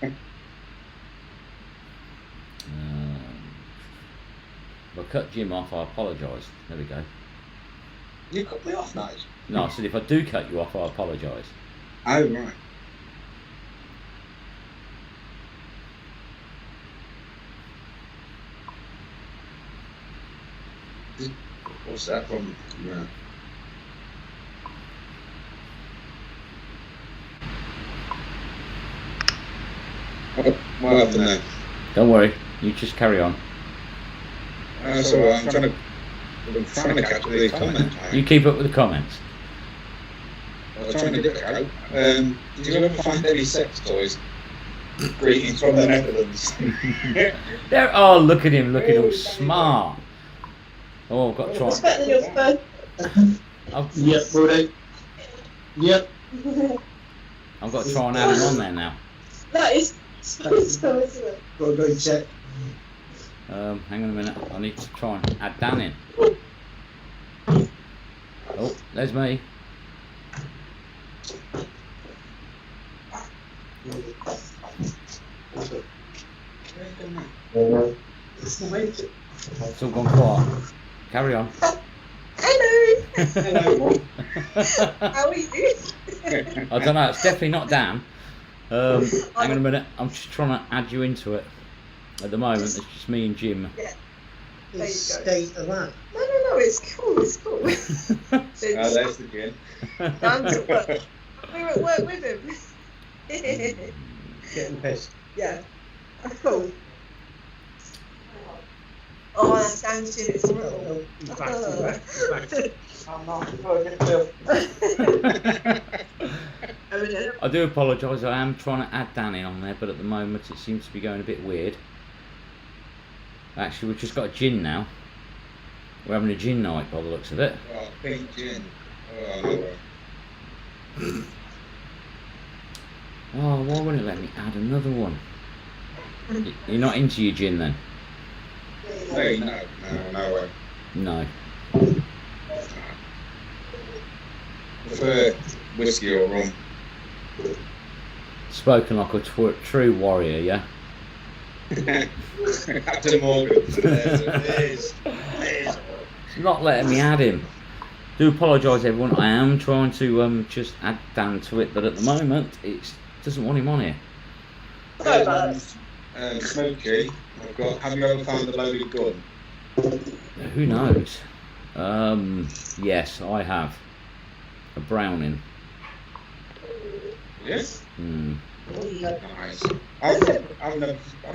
I cut Jim off, I apologise. There we go. You cut me off, nice. No, I said if I do cut you off, I apologise. Oh, right. What's that from? Yeah. What happened there? Don't worry, you just carry on. That's all right. I'm trying to catch up with these comments. You keep up with the comments. I was trying to get out. Did you ever find any sex toys? Greetings from the Netherlands. There. Oh, look at him, looking all smart. Oh, I've got to try. Expecting your first. Yep, Brody. Yep. I've got to try and add him on there now. That is so, isn't it? Gotta go check. Hang on a minute. I need to try and add Dan in. Oh, there's me. It's all gone quiet. Carry on. Hello. Hello. How are you? I don't know. It's definitely not Dan. Hang on a minute. I'm just trying to add you into it. At the moment, it's just me and Jim. Yeah. There you go. State of that. No, it's cool. It's cool. Oh, there's the gin. Dan's at work. We're at work with him. Getting pissed. Yeah. Cool. Oh, that sounds gin. It's horrible. I'm not going to I do apologise. I am trying to add Dan in on there, but at the moment it seems to be going a bit weird. Actually, we've just got a gin now. We're having a gin night by the looks of it. Oh, pink gin. Oh, no way. Oh, why wouldn't it let me add another one? You're not into your gin then? Hey, no way. No. Prefer whiskey or rum. Spoken like a true warrior, yeah? Captain Morgan. There's. It's not letting me add him. Do apologise, everyone. I am trying to just add Dan to it, but at the moment it doesn't want him on here. Sorry about that. Smokey, I've got. Have you ever found a loaded gun? Who knows? Yes, I have. A Browning. Yes. Hmm. Nice. I don't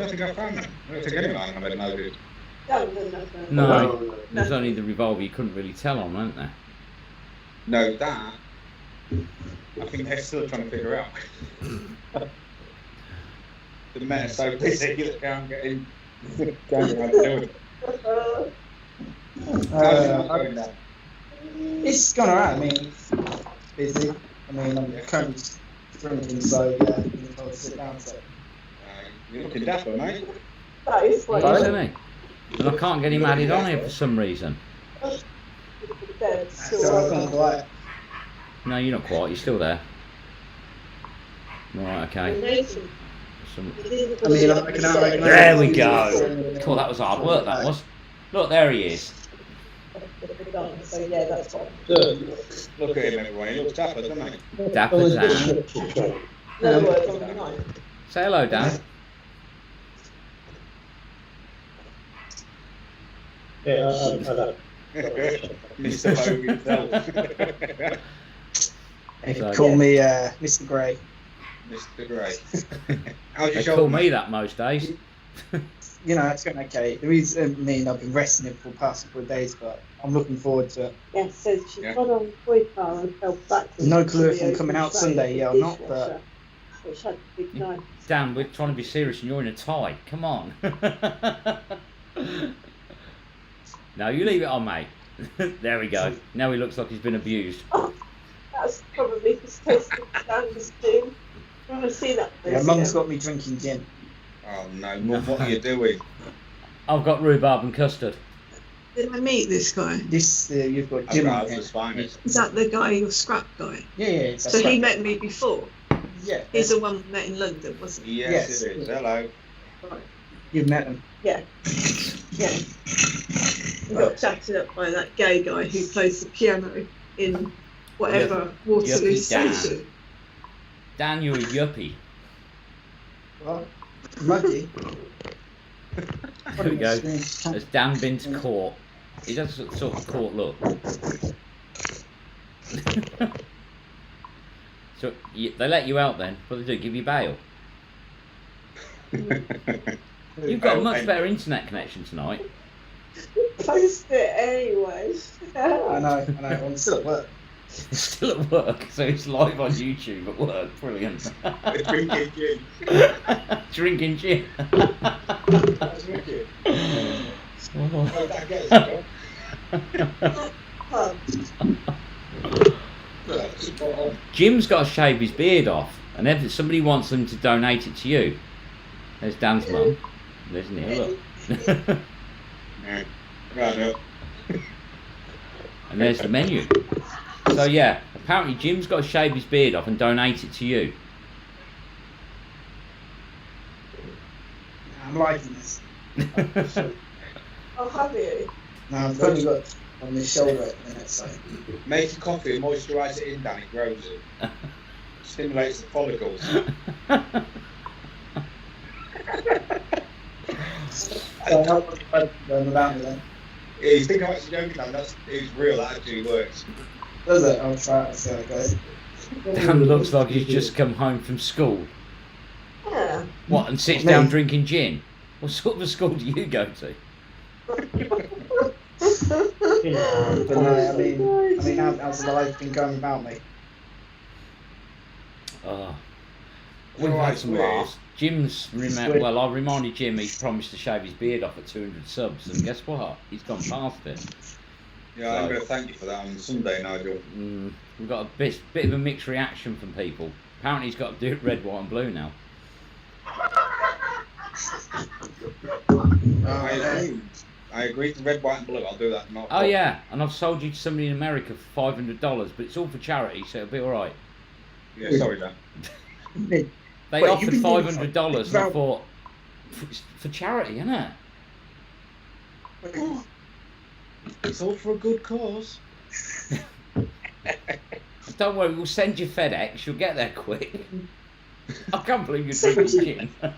think I found them. I don't think anyone had it loaded. No, there's only the revolver you couldn't really tell on, weren't there? No, that. I think they're still trying to figure out. The men are so busy that can't get in. Can't get around to do it. It's gone alright. I mean, it's busy. I mean, I'm currently drinking, so yeah, I'll sit down. So. You're looking dapper, mate. That is He is, isn't he? And I can't get him added on here for some reason. So I can't quiet. No, you're not quite. You're still there. Right, okay. Some... I mean, I can There we go. Cool, that was hard work, that was. Look, there he is. So yeah, that's fine. Look at him, everyone. He looks dapper, doesn't he? Dapper Dan. No words on the night. Say hello, Dan. Yeah, I know. Mr. Vogue himself. They call me Mr. Grey. Mr. Grey. How's your They shoulder? call me that most days. You know, it's going okay. The reason I've been resting it for the past couple of days, but I'm looking forward to it. Yeah, so she Yeah. got on the car and fell backwards. No clue if I'm coming out Sunday, yeah or not, but Which had big knife. Dan, we're trying to be serious and you're in a tie. Come on. No, you leave it on, mate. There we go. Now he looks like he's been abused. That's probably his taste of Dan's gin. I want to see that. Yeah, Mum's got me drinking gin. Oh no, Mum, what are you doing? I've got rhubarb and custard. Did I meet this guy? This, you've got I'd Jim. rather just find it. Is that the guy, your scrap guy? Yeah, that's So he right. met me before. Yeah, He's the one we met in London, wasn't he? Yes, Yes. it is. Hello. you've met him. Yeah. Yeah. We got chatted up by that gay guy who plays the piano in whatever Waterloo Yuppie Dan. Station. Dan, you're a yuppie. Well, muggy. There we go. Has Dan been to court? He does sort of court look. So they let you out then? What do they do? Give you bail? You've got a much better internet connection tonight. Post it anyway. I know. I'm still at work. It's still at work, so it's live on YouTube at work. Brilliant. Drinking gin. Drinking gin. That's wicked. Oh, that gets it, Pub. That's spot on. Jim's got to shave his beard off, and if somebody wants them to donate it to you, there's Dan's mum. There's Neil, look. Yeah. Right up. And there's the menu. So yeah, apparently Jim's got to shave his beard off and donate it to you. I'm liking this. Oh, have you? No, I've only got on my shoulder at the minute, so. Make your coffee and moisturise it in, Dan. It grows it. Stimulates the follicles. So how much fun going without me then? Yeah, you think I'm actually joking, Dan? It's real. That actually works. Does it? I'll try it and see how it goes. Dan looks like he's just come home from school. Yeah. What, and sits Me? down drinking gin? What sort of a school do you go to? But no, I mean, how's life been going without me? Oh. We've Alright, had some sweet. laughs. Jim's well, I reminded Jim he's promised to shave his beard off at 200 subs, and guess what? He's gone past it. Yeah, I'm going to thank you for that on Sunday, Nigel. We've got a bit of a mixed reaction from people. Apparently he's got to do it red, white and blue now. I agree to red, white and blue. I'll do that. Not Oh yeah, and I've sold you to somebody in America for $500, but it's all for charity, so it'll be alright. Yeah, sorry, Dan. They Wait, offered you've been $500 and I Val- thought, for charity, isn't it? It's all for a good cause. Don't worry, we'll send you FedEx, you'll get there quick. I can't believe you're drinking gin. Oh,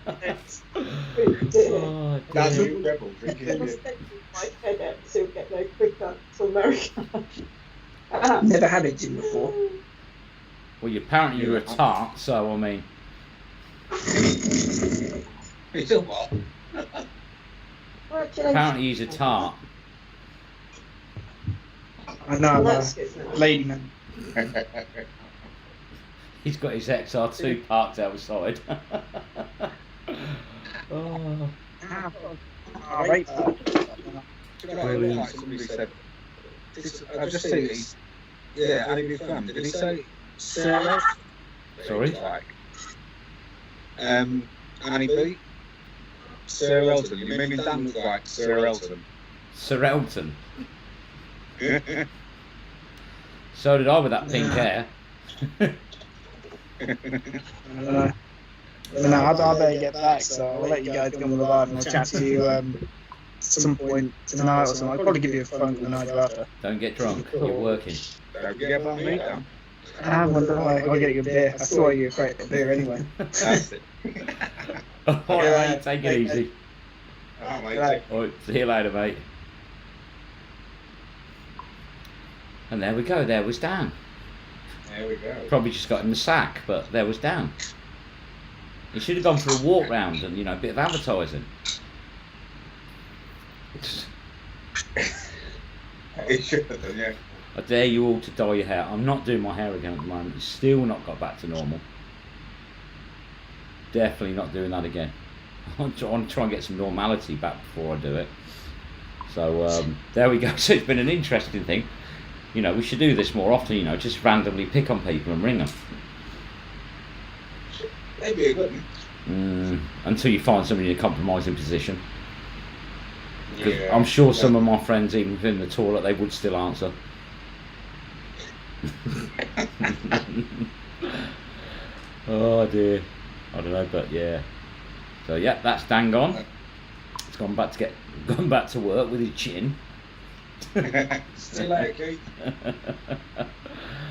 That's dear. a rebel drinking I'll gin. send you my FedEx, so you'll get there quicker to America. Never had a gin before. Well, apparently you're a tart, so I mean, It's a what? apparently he's a tart. I know, That's good now. lady man. He's got his XR2 parked outside. Oh. Right. Like somebody said, I've just seen it. Yeah, Andy Fan. Did he say Sarah? Sorry? Like, Annie B. Sir Elton. You mean Dan looks like Sir Elton? Sir Elton. So did I with that pink hair. I don't know. I better get back, so I'll let you guys go on the live and I'll chat to you at some point tonight or something. I'll probably give you a phone call the night after. Don't get drunk, you're working. Don't forget about me, Dan. Don't worry, I'll get you a beer. I saw you a crate of beer anyway. That's it. Alright, mate, take it easy. Alright, mate. Right. Alright, see you later, mate. And there we go, there was Dan. There we go. Probably just got in the sack, but there was Dan. He should have gone for a walk round and, a bit of advertising. It should have done, yeah. I dare you all to dye your hair. I'm not doing my hair again at the moment. It's still not got back to normal. Definitely not doing that again. I'm trying to try and get some normality back before I do it. So there we go. So it's been an interesting thing. You know, we should do this more often. You know, just randomly pick on people and ring them. Maybe a good one. Until you find somebody in a compromising position. 'Cause Yeah. I'm sure some of my friends, even in the toilet, they would still answer. Oh dear. I don't know, but yeah. So yeah, that's Dan gone. He's gone back to work with his chin. Still later, Keith.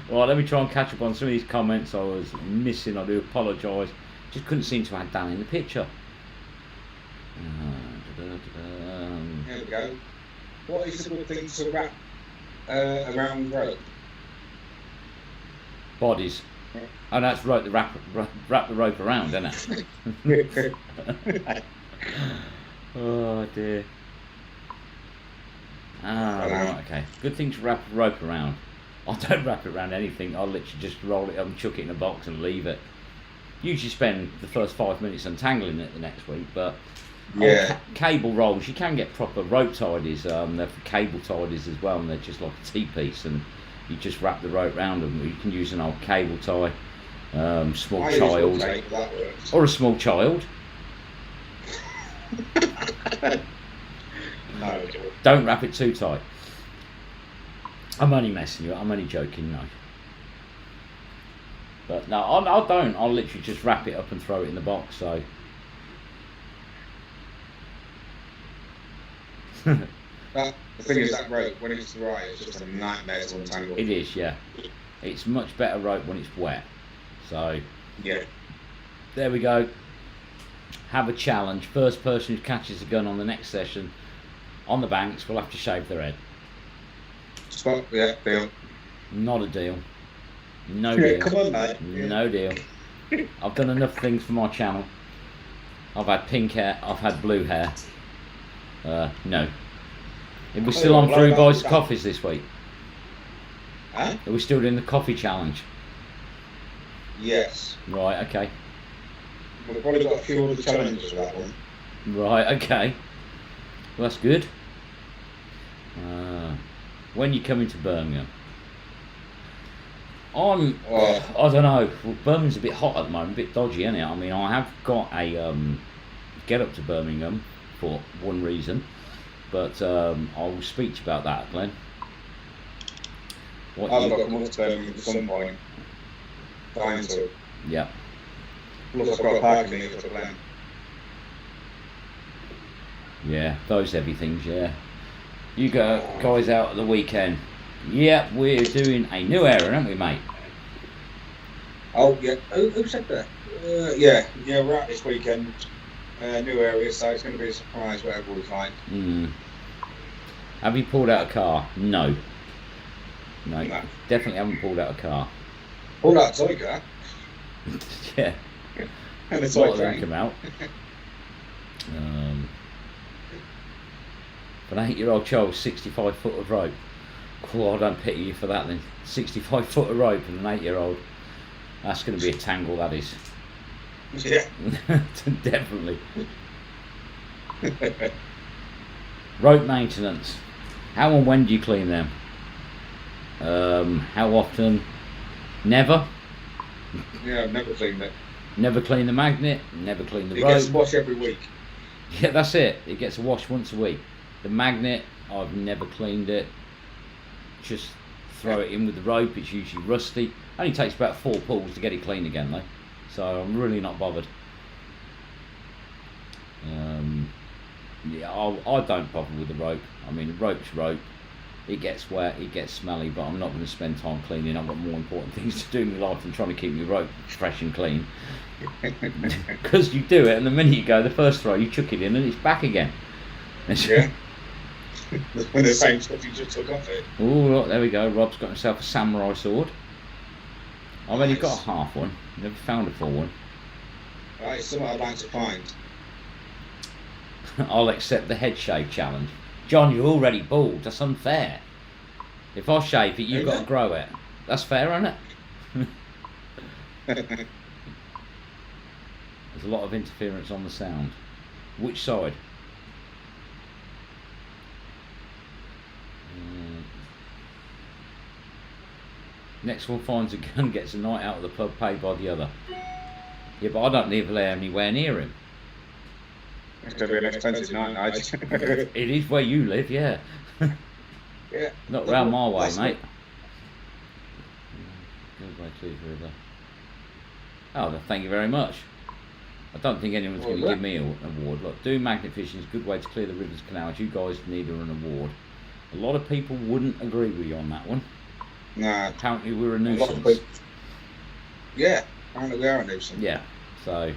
Right, let me try and catch up on some of these comments I was missing. I do apologise. Just couldn't seem to add Dan in the picture. Here we go. What is a good thing to wrap around rope? Bodies. Oh, that's right. The wrap the rope around, isn't it? Oh dear. Right, okay. Good thing to wrap a rope around. I don't wrap it around anything. I'll literally just roll it up and chuck it in a box and leave it. Usually spend the first 5 minutes untangling it the next week, but Yeah. cable rolls, you can get proper rope tidies. They're for cable tidies as well, and they're just like a T-piece, and you just wrap the rope around them. You can use an old cable tie, small I use child, tape, that works. or a small child. No. Don't wrap it too tight. I'm only messing you. I'm only joking, no. But no, I don't. I'll literally just wrap it up and throw it in the box. So. But the thing is, that rope, when it's dry, it's just a nightmare to untangle. It is, yeah. It's much better rope when it's wet. So, Yeah. there we go. Have a challenge. First person who catches a gun on the next session on the banks will have to shave their head. Spot, yeah, deal. Not a deal. No Yeah, deal. come on, mate. No deal. I've done enough things for my channel. I've had pink hair. I've had blue hair. No. Are we still on through boys coffees this week? Huh? Are we still doing the coffee challenge? Yes. Right, okay. We've probably got a few other challenges for that one. Right, okay. Well, that's good. When you come into Birmingham? I don't know. Well, Birmingham's a bit hot at the moment, a bit dodgy, isn't it? I mean, I have got a get up to Birmingham for one reason, but I'll speak to you about that, Glenn. What I've you- got to come up to Birmingham at some point. Fine, so. Yeah. Plus, I've got a parking meter for Glen. Yeah, those heavy things, yeah. You go guys out at the weekend. Yeah, we're doing a new area, aren't we, mate? Oh, yeah. Who said that? Yeah, we're out this weekend. New area, so it's going to be a surprise whatever we find. Have you pulled out a car? No. No, No. definitely haven't pulled out a car. Pulled out a toy car Yeah, and a a lot toy of them train. come out. But an 8-year-old child, 65 foot of rope. Cool, I don't pity you for that then. 65 foot of rope and an 8-year-old. That's going to be a tangle, that is. Yeah. Definitely. Rope maintenance. How and when do you clean them? How often? Never. Yeah, I've never seen that. Never clean the magnet. Never clean the It rope. gets washed every week. Yeah, that's it. It gets a wash once a week. The magnet, I've never cleaned it. Just throw it in with the rope. It's usually rusty. Only takes about 4 pulls to get it clean again, though. So I'm really not bothered. Yeah, I don't bother with the rope. I mean, the rope's rope. It gets wet, it gets smelly, but I'm not going to spend time cleaning. I've got more important things to do in my life than trying to keep my rope fresh and clean. Because you do it, and the minute you go, the first throw, you chuck it in, and it's back again. Yeah. When the same stuff you just took off it. Oh, look, there we go. Rob's got himself a samurai sword. I've only got a half one. Never found a full one. Right, it's something I'd like to find. I'll accept the head shave challenge. John, you're already bald. That's unfair. If I shave it, you've got to grow it. That's fair, isn't it? There's a lot of interference on the sound. Which side? Next one finds a gun, gets a night out of the pub, paid by the other. Yeah, but I don't live anywhere near him. It's going to be an expensive night. It is where you live, yeah. Yeah. Not round my way, That's mate. Good way to the river. Oh, thank you very much. I don't think anyone's going to give me an award. Look, doing magnet fishing is a good way to clear the rivers, canals. You guys need an award. A lot of people wouldn't agree with you on that one. Nah. Apparently we're a A lot of nuisance. people- Yeah, apparently we are a nuisance. Yeah, so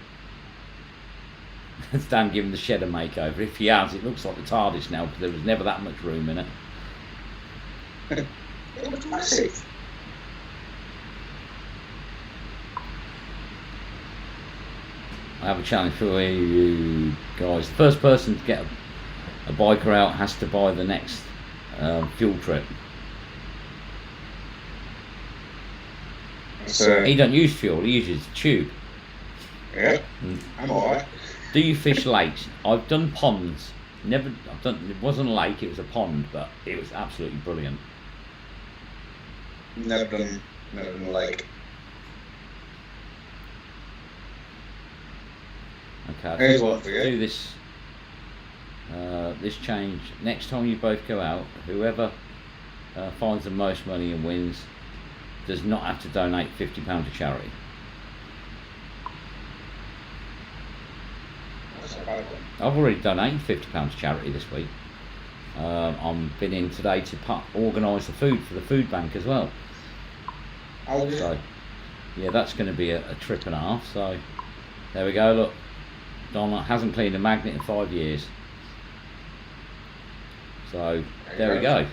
Stan giving the shed a makeover. If he has, it looks like the TARDIS now because there was never that much room in it. It looks massive. I have a challenge for you guys. The first person to get a biker out has to buy the next fuel trip. So, He don't use fuel, he uses the tube. yeah, I'm alright. Do you fish lakes? I've done ponds. Never, I've done. It wasn't a lake, it was a pond, but it was absolutely brilliant. Never done a lake. Okay, I'll tell Here's you one what, for you. do this. This change. Next time you both go out, whoever finds the most money and wins does not have to donate £50 to charity. That's a bad one. I've already donated £50 to charity this week. I'm been in today to organise the food for the food bank as well. Oh, yeah. So, yeah, that's going to be a trip and a half. So, there we go. Look, Don hasn't cleaned a magnet in 5 years. So, there we go.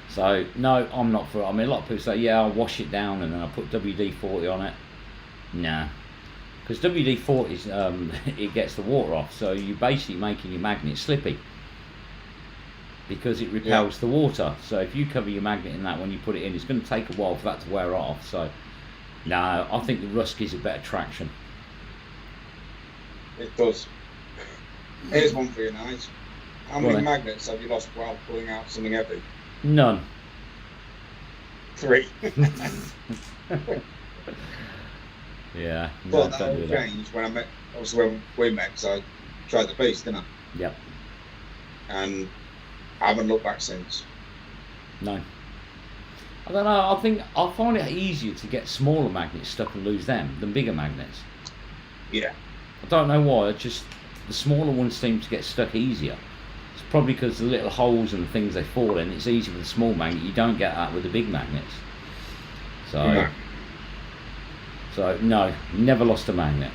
So, no, I'm not for it. I mean, a lot of people say, yeah, I'll wash it down and then I'll put WD-40 on it. Nah. Because WD-40 is, it gets the water off. So, you're basically making your magnet slippy. Because it repels the water. So, if you cover your magnet in that when you put it in, it's going to take a while for that to wear off. So, no, I think the rust gives a better traction. It does. Here's one for you, Nige. How Go on many then. magnets have you lost while pulling out something heavy? None. 3. Yeah. No, But that don't all do that. changed when I met, obviously when we met, because I tried the beast, didn't I? Yep. And I haven't looked back since. No. I don't know. I find it easier to get smaller magnets stuck and lose them than bigger magnets. Yeah. I don't know why. The smaller ones seem to get stuck easier. It's probably because the little holes and things they fall in. It's easy with a small magnet. You don't get that with the big magnets. So, No. no, never lost a magnet.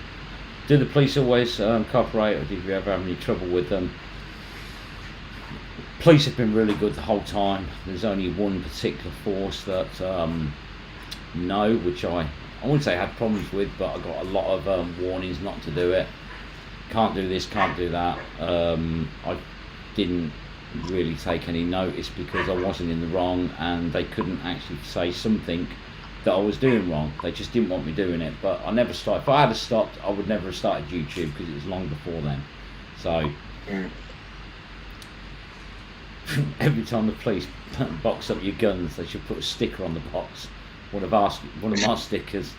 Do the police always cooperate, or did you ever have any trouble with them? Police have been really good the whole time. There's only one particular force that no, which I wouldn't say I had problems with, but I got a lot of warnings not to do it. Can't do this, can't do that. I didn't really take any notice because I wasn't in the wrong, and they couldn't actually say something that I was doing wrong. They just didn't want me doing it. But I never started. If I had stopped, I would never have started YouTube because it was long before then. So. Mm. Every time the police box up your guns, they should put a sticker on the box. One of my stickers.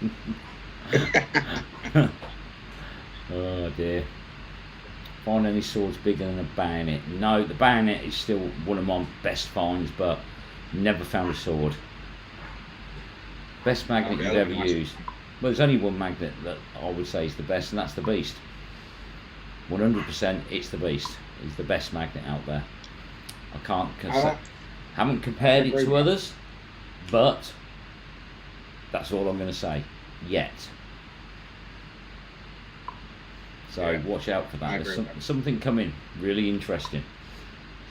Oh dear. Find any swords bigger than a bayonet? No, the bayonet is still one of my best finds, but never found a sword. Best magnet you've ever used? Well, there's only one magnet that I would say is the best, and that's the Beast. 100%, it's the Beast. It's the best magnet out there. I can't haven't compared it to others, but that's all I'm going to say yet. So Yeah, watch out for I that. There's agree. something coming really interesting.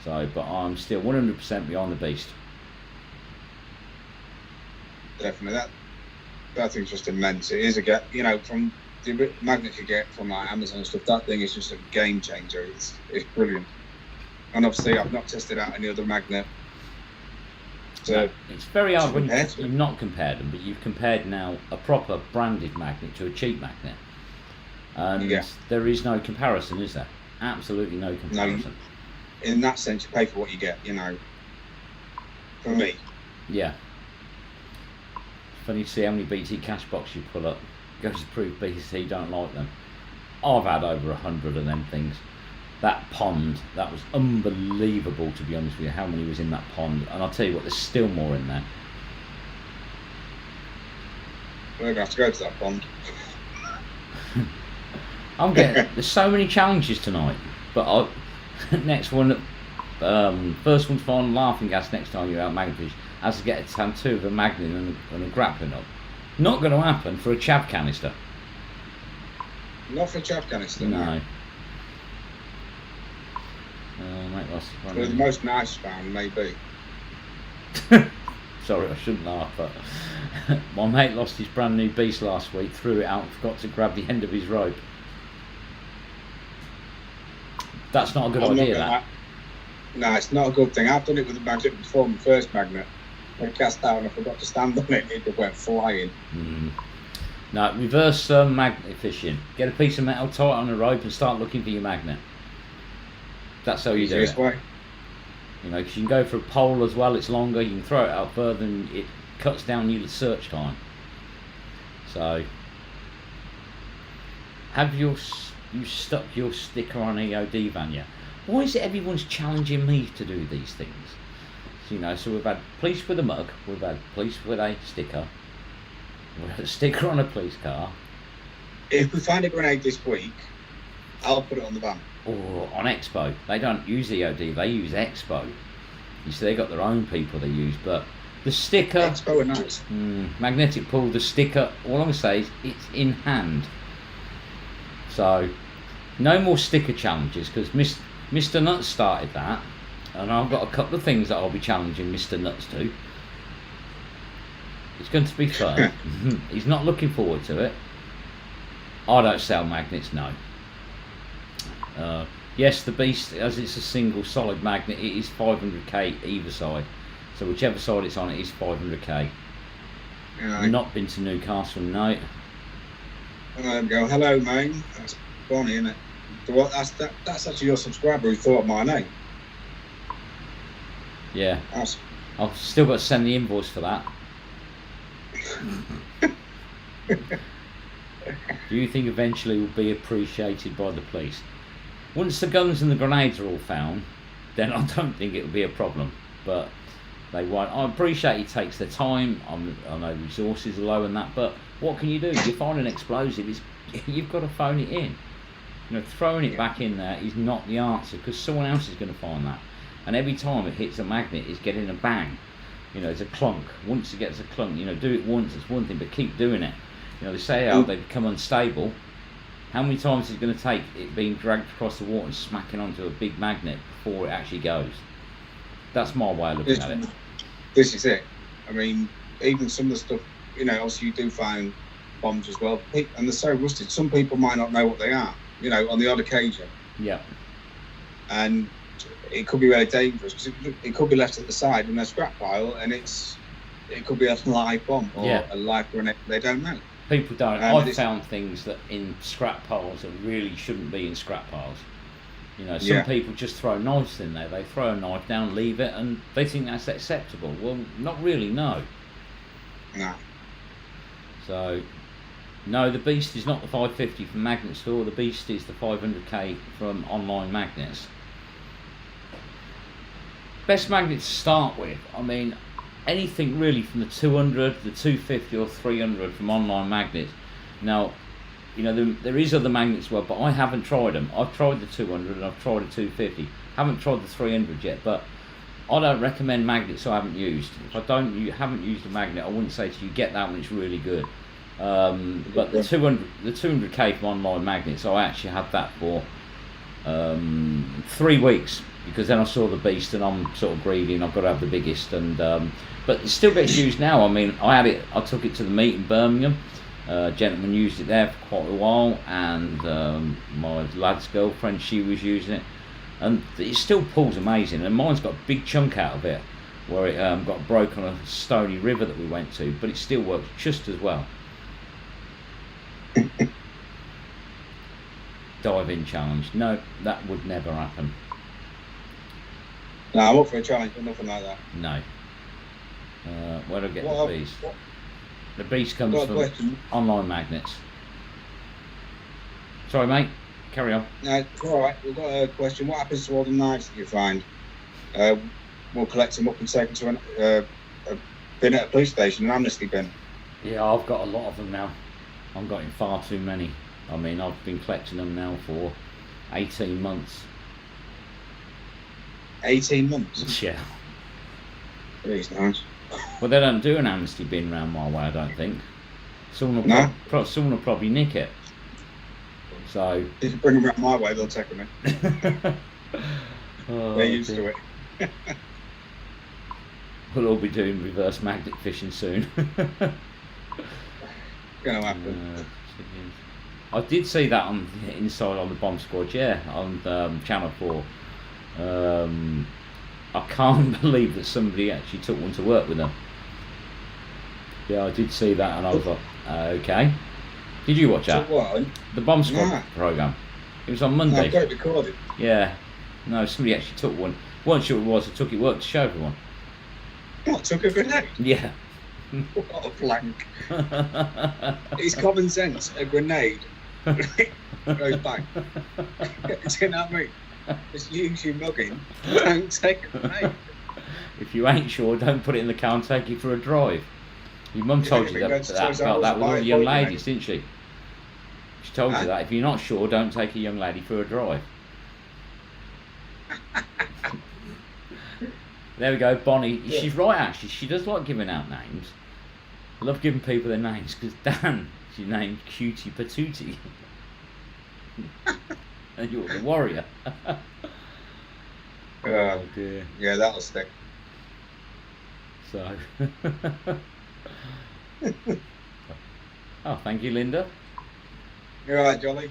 So, but I'm still 100% behind the Beast. Definitely. That thing's just immense. It is from the magnets you get from like Amazon and stuff, that thing is just a game changer. It's brilliant. And obviously I've not tested out any other magnet. So It's very hard when compare to you've not compared them, but you've compared now a proper branded magnet to a cheap magnet. And Yeah. there is no comparison, is there? Absolutely no comparison. In that sense, you pay for what you get. You know, for me. Yeah. Funny to see how many BT cash box you pull up. Goes to prove BT don't like them. I've had over 100 of them things. That pond, that was unbelievable, to be honest with you, how many was in that pond. And I'll tell you what, there's still more in there. We're gonna have to go to that pond. There's so many challenges tonight. But next one, first one to find laughing gas next time you're out magnet has to get a tattoo of a magnet and a grappling hook. Not going to happen for a chav canister. Not for a chav canister. No. Mate, lost his But the most nice found, maybe. Sorry, I shouldn't laugh, but my mate lost his brand new beast last week, threw it out, and forgot to grab the end of his rope. That's not a good idea, that. No, it's not a good thing. I've done it with the magnet before, my first magnet. I cast out and I forgot to stand on it, it went flying. No, reverse magnet fishing. Get a piece of metal, tie it on a rope and start looking for your magnet. That's how you do Easiest it. way. You know, because you can go for a pole as well, it's longer, you can throw it out further and it cuts down your search time. So, have you stuck your sticker on EOD van yet? Why is it everyone's challenging me to do these things? So, you know, so we've had police with a mug, we've had police with a sticker, we've had a sticker on a police car. If we find a grenade this week, I'll put it on the van. Or on Expo. They don't use EOD, they use Expo. You see, they got their own people they use, but the sticker, Expo are nice. magnetic pull, the sticker, all I'm going to say is it's in hand. So, no more sticker challenges, because Mr. Nuts started that, and I've got a couple of things that I'll be challenging Mr. Nuts to. It's going to be fun. He's not looking forward to it. I don't sell magnets, no. Yes, the Beast, as it's a single solid magnet, it is 500k either side. So whichever side it's on, it is 500k. Yeah, Not been to Newcastle, no. there we go. Hello, mate. That's Bonnie, isn't it? That's actually your subscriber who thought of my name. Yeah, That's, I've still got to send the invoice for that. Do you think eventually will be appreciated by the police? Once the guns and the grenades are all found, then I don't think it will be a problem. But they won't. I appreciate it takes their time. I know resources are low and that, but what can you do? You find an explosive, you've got to phone it in. You know, throwing it back in there is not the answer, because someone else is going to find that. And every time it hits a magnet, it's getting a bang. You know, it's a clunk. Once it gets a clunk, you know, do it once, it's one thing, but keep doing it. You know, they say how they become unstable. How many times is it going to take it being dragged across the water and smacking onto a big magnet before it actually goes? That's my way of looking at it. This is it. I mean, even some of the stuff, you know, obviously you do find bombs as well, and they're so rusted. Some people might not know what they are, you know, on the odd occasion. Yeah. And it could be really dangerous, because it could be left at the side in a scrap pile, and it could be a live bomb or a live grenade. They don't know. People don't. I've found things that in scrap piles that really shouldn't be in scrap piles. You know, some people just throw knives in there. They throw a knife down, leave it, and they think that's acceptable. Well, not really, no. No. So, no, the Beast is not the 550 from Magnet Store. The Beast is the 500k from Online Magnets. Best magnet to start with. I mean, anything really from the 200, the 250 or 300 from Online Magnets. Now, you know, there is other magnets as well, but I haven't tried them. I've tried the 200 and I've tried the 250. Haven't tried the 300 yet, but I don't recommend magnets I haven't used. If you haven't used a magnet, I wouldn't say to you, get that one, it's really good. But the 200k from Online Magnets, I actually had that for 3 weeks, because then I saw the Beast and I'm sort of greedy and I've got to have the biggest. And but it still gets used now. I mean, I took it to the meet in Birmingham. A gentleman used it there for quite a while, and my lad's girlfriend, she was using it, and it still pulls amazing. And mine's got a big chunk out of it, where it got broke on a stony river that we went to, but it still works just as well. dive-in challenge. No, that would never happen. No, I'm up for a challenge, but nothing like that. No. Where do I get What the I've- beast? what- The beast comes Got a from question. online magnets. Sorry, mate. Carry on. No, all right. We've got a question. What happens to all the knives that you find? We'll collect them up and take them to a bin at a police station, an amnesty bin. Yeah, I've got a lot of them now. I'm getting far too many. I mean, I've been collecting them now for 18 months. 18 months. Yeah. Please, nice. Well, they don't do an amnesty bin round my way, I don't think. Someone will, No? someone will probably nick it. So. If you bring them around my way, they'll take them in. Oh, They're used dear. to it. We'll all be doing reverse magnet fishing soon. Gonna happen. I did see that on Inside on the Bomb Squad, yeah, on Channel 4. I can't believe that somebody actually took one to work with them. Yeah, I did see that, and I was like, okay. Did you watch that? So what? The Bomb Squad Nah. program. It was on No, Monday. I've got it recorded. Yeah. No, somebody actually took one. Weren't sure what it was. I took it work to show everyone. What, took a grenade? Yeah. What a blank. It's common sense. A grenade goes bang. Do you know what I mean? Just use your noggin. Don't take a grenade. If you ain't sure, don't put it in the car and take it for a drive. Your mum Yeah, told if you it that, goes to that Toys about R that Us, with all buy the a young boy grenade. ladies, didn't she? She told Huh? you that if you're not sure, don't take a young lady for a drive. There we go, Bonnie. Yeah. She's right, actually. She does like giving out names. I love giving people their names because Dan, she named Cutie Patootie. And you're the warrior. Oh dear. Yeah, that'll stick. So. Oh, thank you, Linda. You're right, Jolly.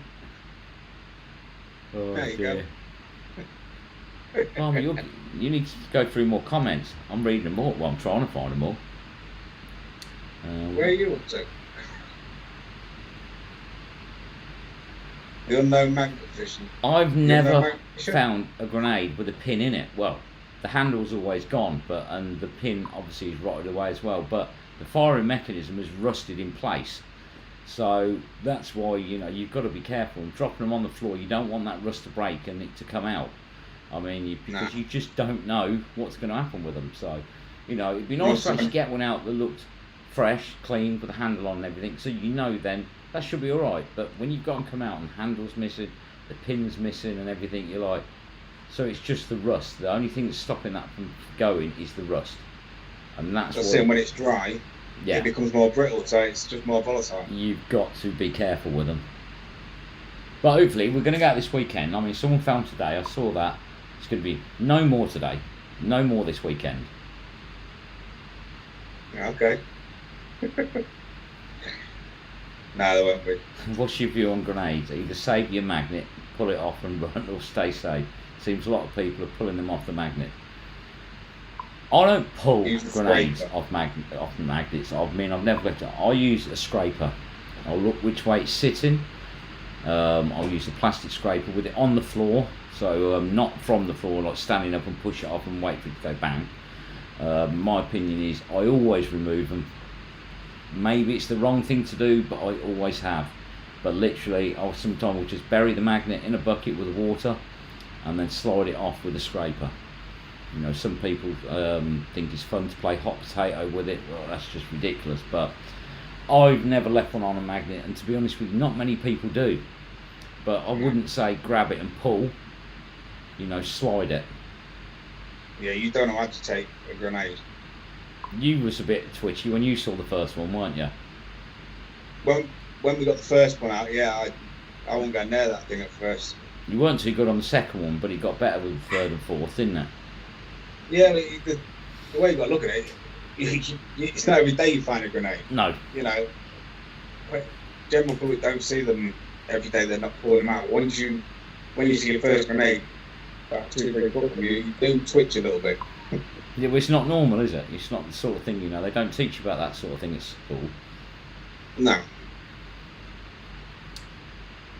Oh There you dear. Well, you need to go through more comments. I'm reading them all. Well, I'm trying to find them all. Where are you up to? The unknown magnet fishing. I've The never unknown magnet fishing? found a grenade with a pin in it. Well, the handle's always gone, and the pin obviously is rotted away as well. But the firing mechanism is rusted in place. So that's why you've got to be careful. And dropping them on the floor, you don't want that rust to break and it to come out. I mean, because No. you just don't know what's going to happen with them. So, it'd be nice to actually get one out that looked fresh, clean, with a handle on and everything. So then that should be all right. But when you've got them come out and handle's missing, the pin's missing and everything, you're like, so it's just the rust. The only thing that's stopping that from going is the rust, and that's That's why. it. When it's dry, Yeah. it becomes more brittle, so it's just more volatile. You've got to be careful with them. But hopefully we're going to go out this weekend. I mean, someone found today, I saw that. It's going to be no more today. No more this weekend. Yeah, okay. No, there won't be. What's your view on grenades? Either save your magnet, pull it off and run, or stay safe. Seems a lot of people are pulling them off the magnet. I don't pull Use the grenades scraper. off the magnets. I mean, I've never left it. I use a scraper. I'll look which way it's sitting. I'll use a plastic scraper with it on the floor, so not from the floor, like standing up and push it off and wait for it to go bang. My opinion is I always remove them. Maybe it's the wrong thing to do, but I always have. But literally, I'll sometimes just bury the magnet in a bucket with water and then slide it off with a scraper. Some people think it's fun to play hot potato with it. Well, that's just ridiculous. But I've never left one on a magnet, and to be honest with you, not many people do. But I wouldn't say grab it and pull. Slide it. Yeah, you don't know how to take a grenade. You was a bit twitchy when you saw the first one, weren't you? When we got the first one out, yeah, I won't go near that thing at first. You weren't too good on the second one, but it got better with the third and fourth, didn't it? Yeah, but the way you got to look at it, it's not every day you find a grenade. No. But general public don't see them every day. They're not pulling them out. When you see your first grenade, about 2-3 foot from you do twitch a little bit. Yeah, well, it's not normal, is it? It's not the sort of thing, they don't teach you about that sort of thing at school. No.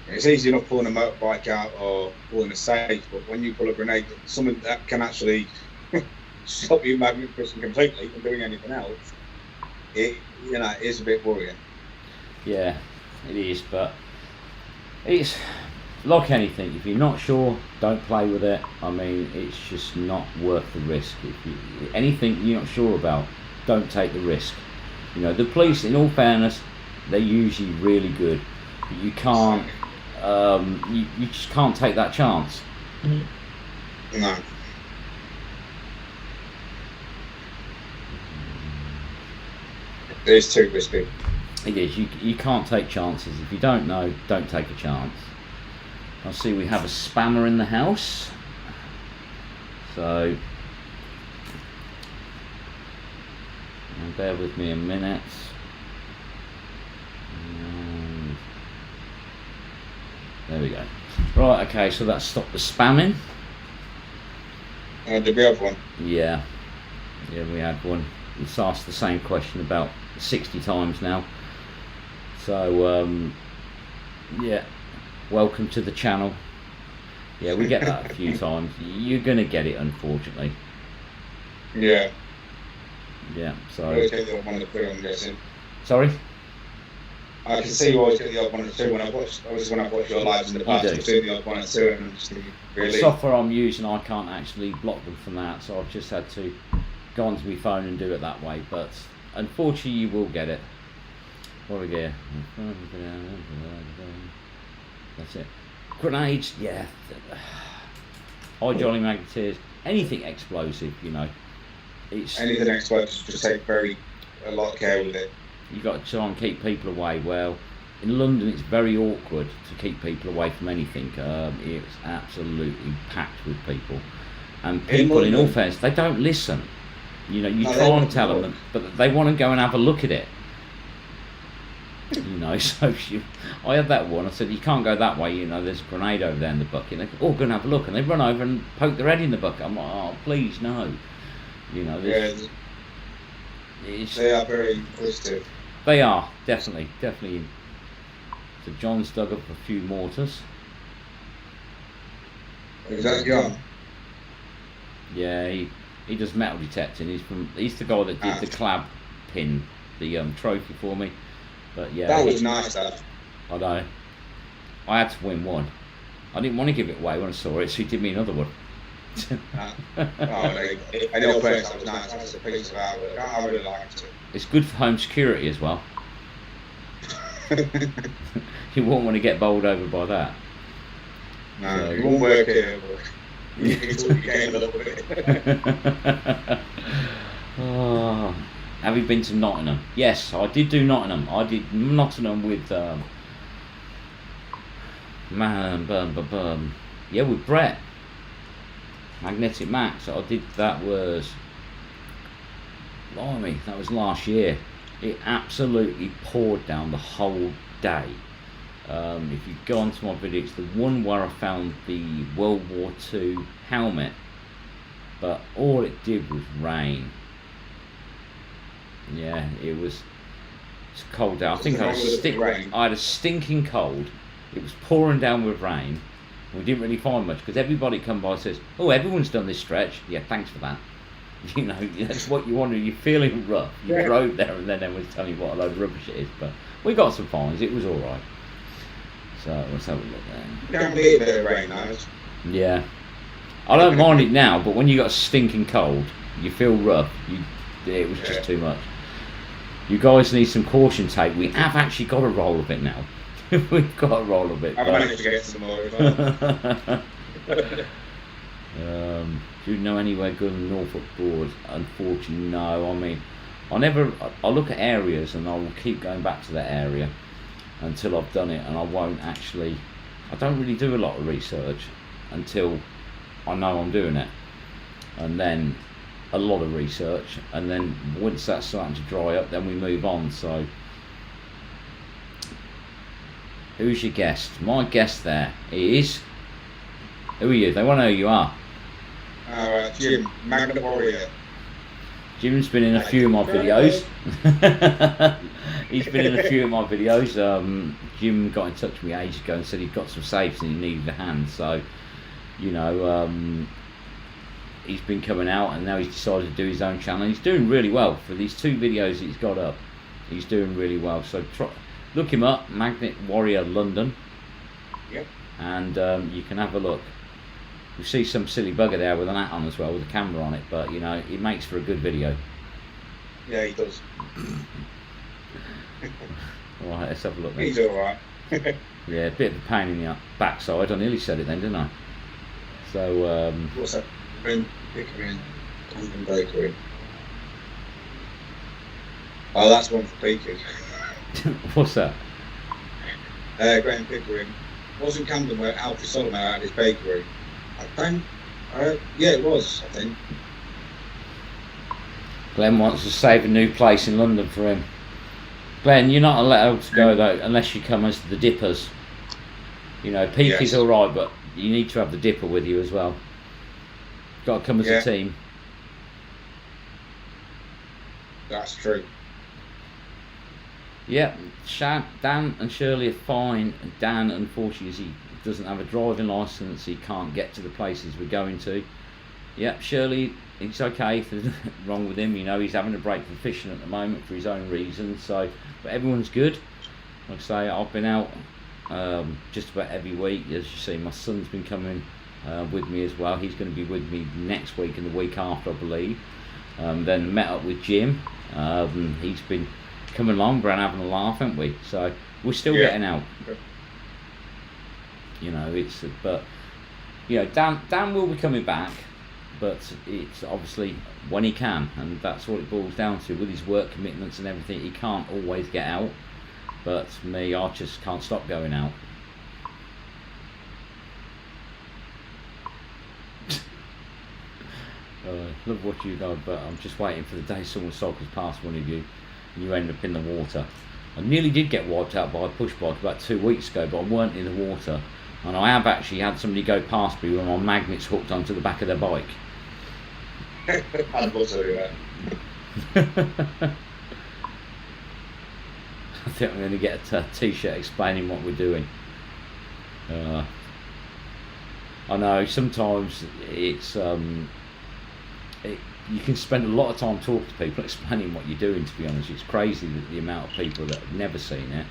It's easy enough pulling a motorbike out or pulling a safe, but when you pull a grenade, something that can actually stop you magnet prison completely from doing anything else, it is a bit worrying. Yeah, it is, but it's like anything. If you're not sure, don't play with it. I mean, it's just not worth the risk. Anything you're not sure about, don't take the risk. The police, in all fairness, they're usually really good, but you can't. You just can't take that chance. No. It's too risky. It is. You can't take chances. If you don't know, don't take a chance. I see we have a spammer in the house. So, bear with me a minute. And there we go. Right, okay, so that stopped the spamming. Did we have one? Yeah, we had one. It's asked the same question about 60 times now. So, yeah, welcome to the channel. Yeah, we get that a few times. You're going to get it, unfortunately. Yeah. Yeah, so... I always get the odd one of the two, I'm guessing. Sorry? I can see you always get the odd one of the two when I've watched your lives in the past. I've seen the odd one or two and I'm just thinking, really? The software I'm using, I can't actually block them from that, so I've just had to go onto my phone and do it that way, but unfortunately you will get it. What do we get? That's it. Grenades, yeah. High Jolly Magneteers, anything explosive, It's anything explosive, just take a lot of care with it. You've got to try and keep people away. Well, in London it's very awkward to keep people away from anything. It's absolutely packed with people. And people, in all fairness, they don't listen. You try and tell them, but they want to go and have a look at it. So I had that one. I said, you can't go that way. There's a grenade over there in the bucket. They go, oh, go and have a look. And they run over and poke their head in the bucket. I'm like, oh, please, no. They are very inquisitive. They are, definitely. So John's dug up a few mortars. Is that John? Yeah, he does metal detecting. He's the guy that did the clab pin, the trophy for me. But yeah, that was nice. That I know. I had to win one. I didn't want to give it away when I saw it, so he did me another one. I know first that was nice. That's a piece of artwork. I really liked it. It's good for home security as well. You won't want to get bowled over by that. No, so, it won't work here. You can talk your game a little bit. Oh, have you been to Nottingham? Yes, I did do Nottingham. I did Nottingham with with Brett. Magnetic Max. I did that was last year. It absolutely poured down the whole day. If you go onto my video, it's the one where I found the World War II helmet, but all it did was rain. Yeah, it's cold out. I think I had a stinking cold. It was pouring down with rain. We didn't really find much because everybody come by and says, oh, everyone's done this stretch. Yeah, thanks for that. That's what you want to do. You're feeling rough. You drove there and then everyone's telling you what a load of rubbish it is. But we got some finds. It was all right. So let's have a look there. Can't believe it rain now. Yeah. I don't mind it now, but when you got a stinking cold, you feel rough. It was just too much. You guys need some caution tape. We have actually got a roll of it now. We've got a roll of it. I managed to get some more as well. Do you know anywhere good in Norfolk Broad? Unfortunately, no. I mean, I look at areas and I will keep going back to that area until I've done it, and I don't really do a lot of research until I know I'm doing it, and then a lot of research, and then once that's starting to dry up, then we move on. So who's your guest? My guest there is, who are you? They want to know who you are. Jim, Magnet Warrior. Jim's been in a few of my videos. He's been in a few of my videos. Jim got in touch with me ages ago and said he'd got some saves and he needed a hand. So, you know, he's been coming out and now he's decided to do his own channel. He's doing really well for these 2 videos he's got up. He's doing really well. So look him up, Magnet Warrior London. Yep. And you can have a look. You see some silly bugger there with an hat on as well, with a camera on it, but you know, it makes for a good video. Yeah, he does. Alright, let's have a look then. He's alright. Yeah, a bit of a pain in the backside. I nearly said it then, didn't I? So, What's that? Pickering, Camden Bakery. Oh, that's one for Pekin. what's that? Graham Pickering. Wasn't Camden where Alfie Solomon had his bakery? I think. Yeah, it was, I think. Glenn wants to save a new place in London for him. Glenn, you're not allowed to go though unless you come as the Dippers. You know, Peaky's Yes. alright, but you need to have the Dipper with you as well. Got to come as a team. That's true. Yeah, Dan and Shirley are fine. Dan, unfortunately, as he doesn't have a driving licence, he can't get to the places we're going to. Yeah, Shirley, it's okay if there's nothing wrong with him. You know, he's having a break from fishing at the moment for his own reasons. So, but everyone's good. Like I say, I've been out just about every week. As you see, my son's been coming with me as well. He's going to be with me next week and the week after, I believe. Then met up with Jim. He's been coming along, we're having a laugh, haven't we? So we're still getting out. You know, but you know, Dan will be coming back, but it's obviously when he can, and that's what it boils down to. With his work commitments and everything, he can't always get out. But me, I just can't stop going out. Love what you got, but I'm just waiting for the day someone cycles past one of you and you end up in the water. I nearly did get wiped out by a push bike about 2 weeks ago, but I weren't in the water. And I have actually had somebody go past me with my magnets hooked onto the back of their bike. I'd love to do that. I think I'm going to get a t-shirt explaining what we're doing. I know sometimes it's you can spend a lot of time talking to people explaining what you're doing. To be honest, it's crazy that the amount of people that have never seen it.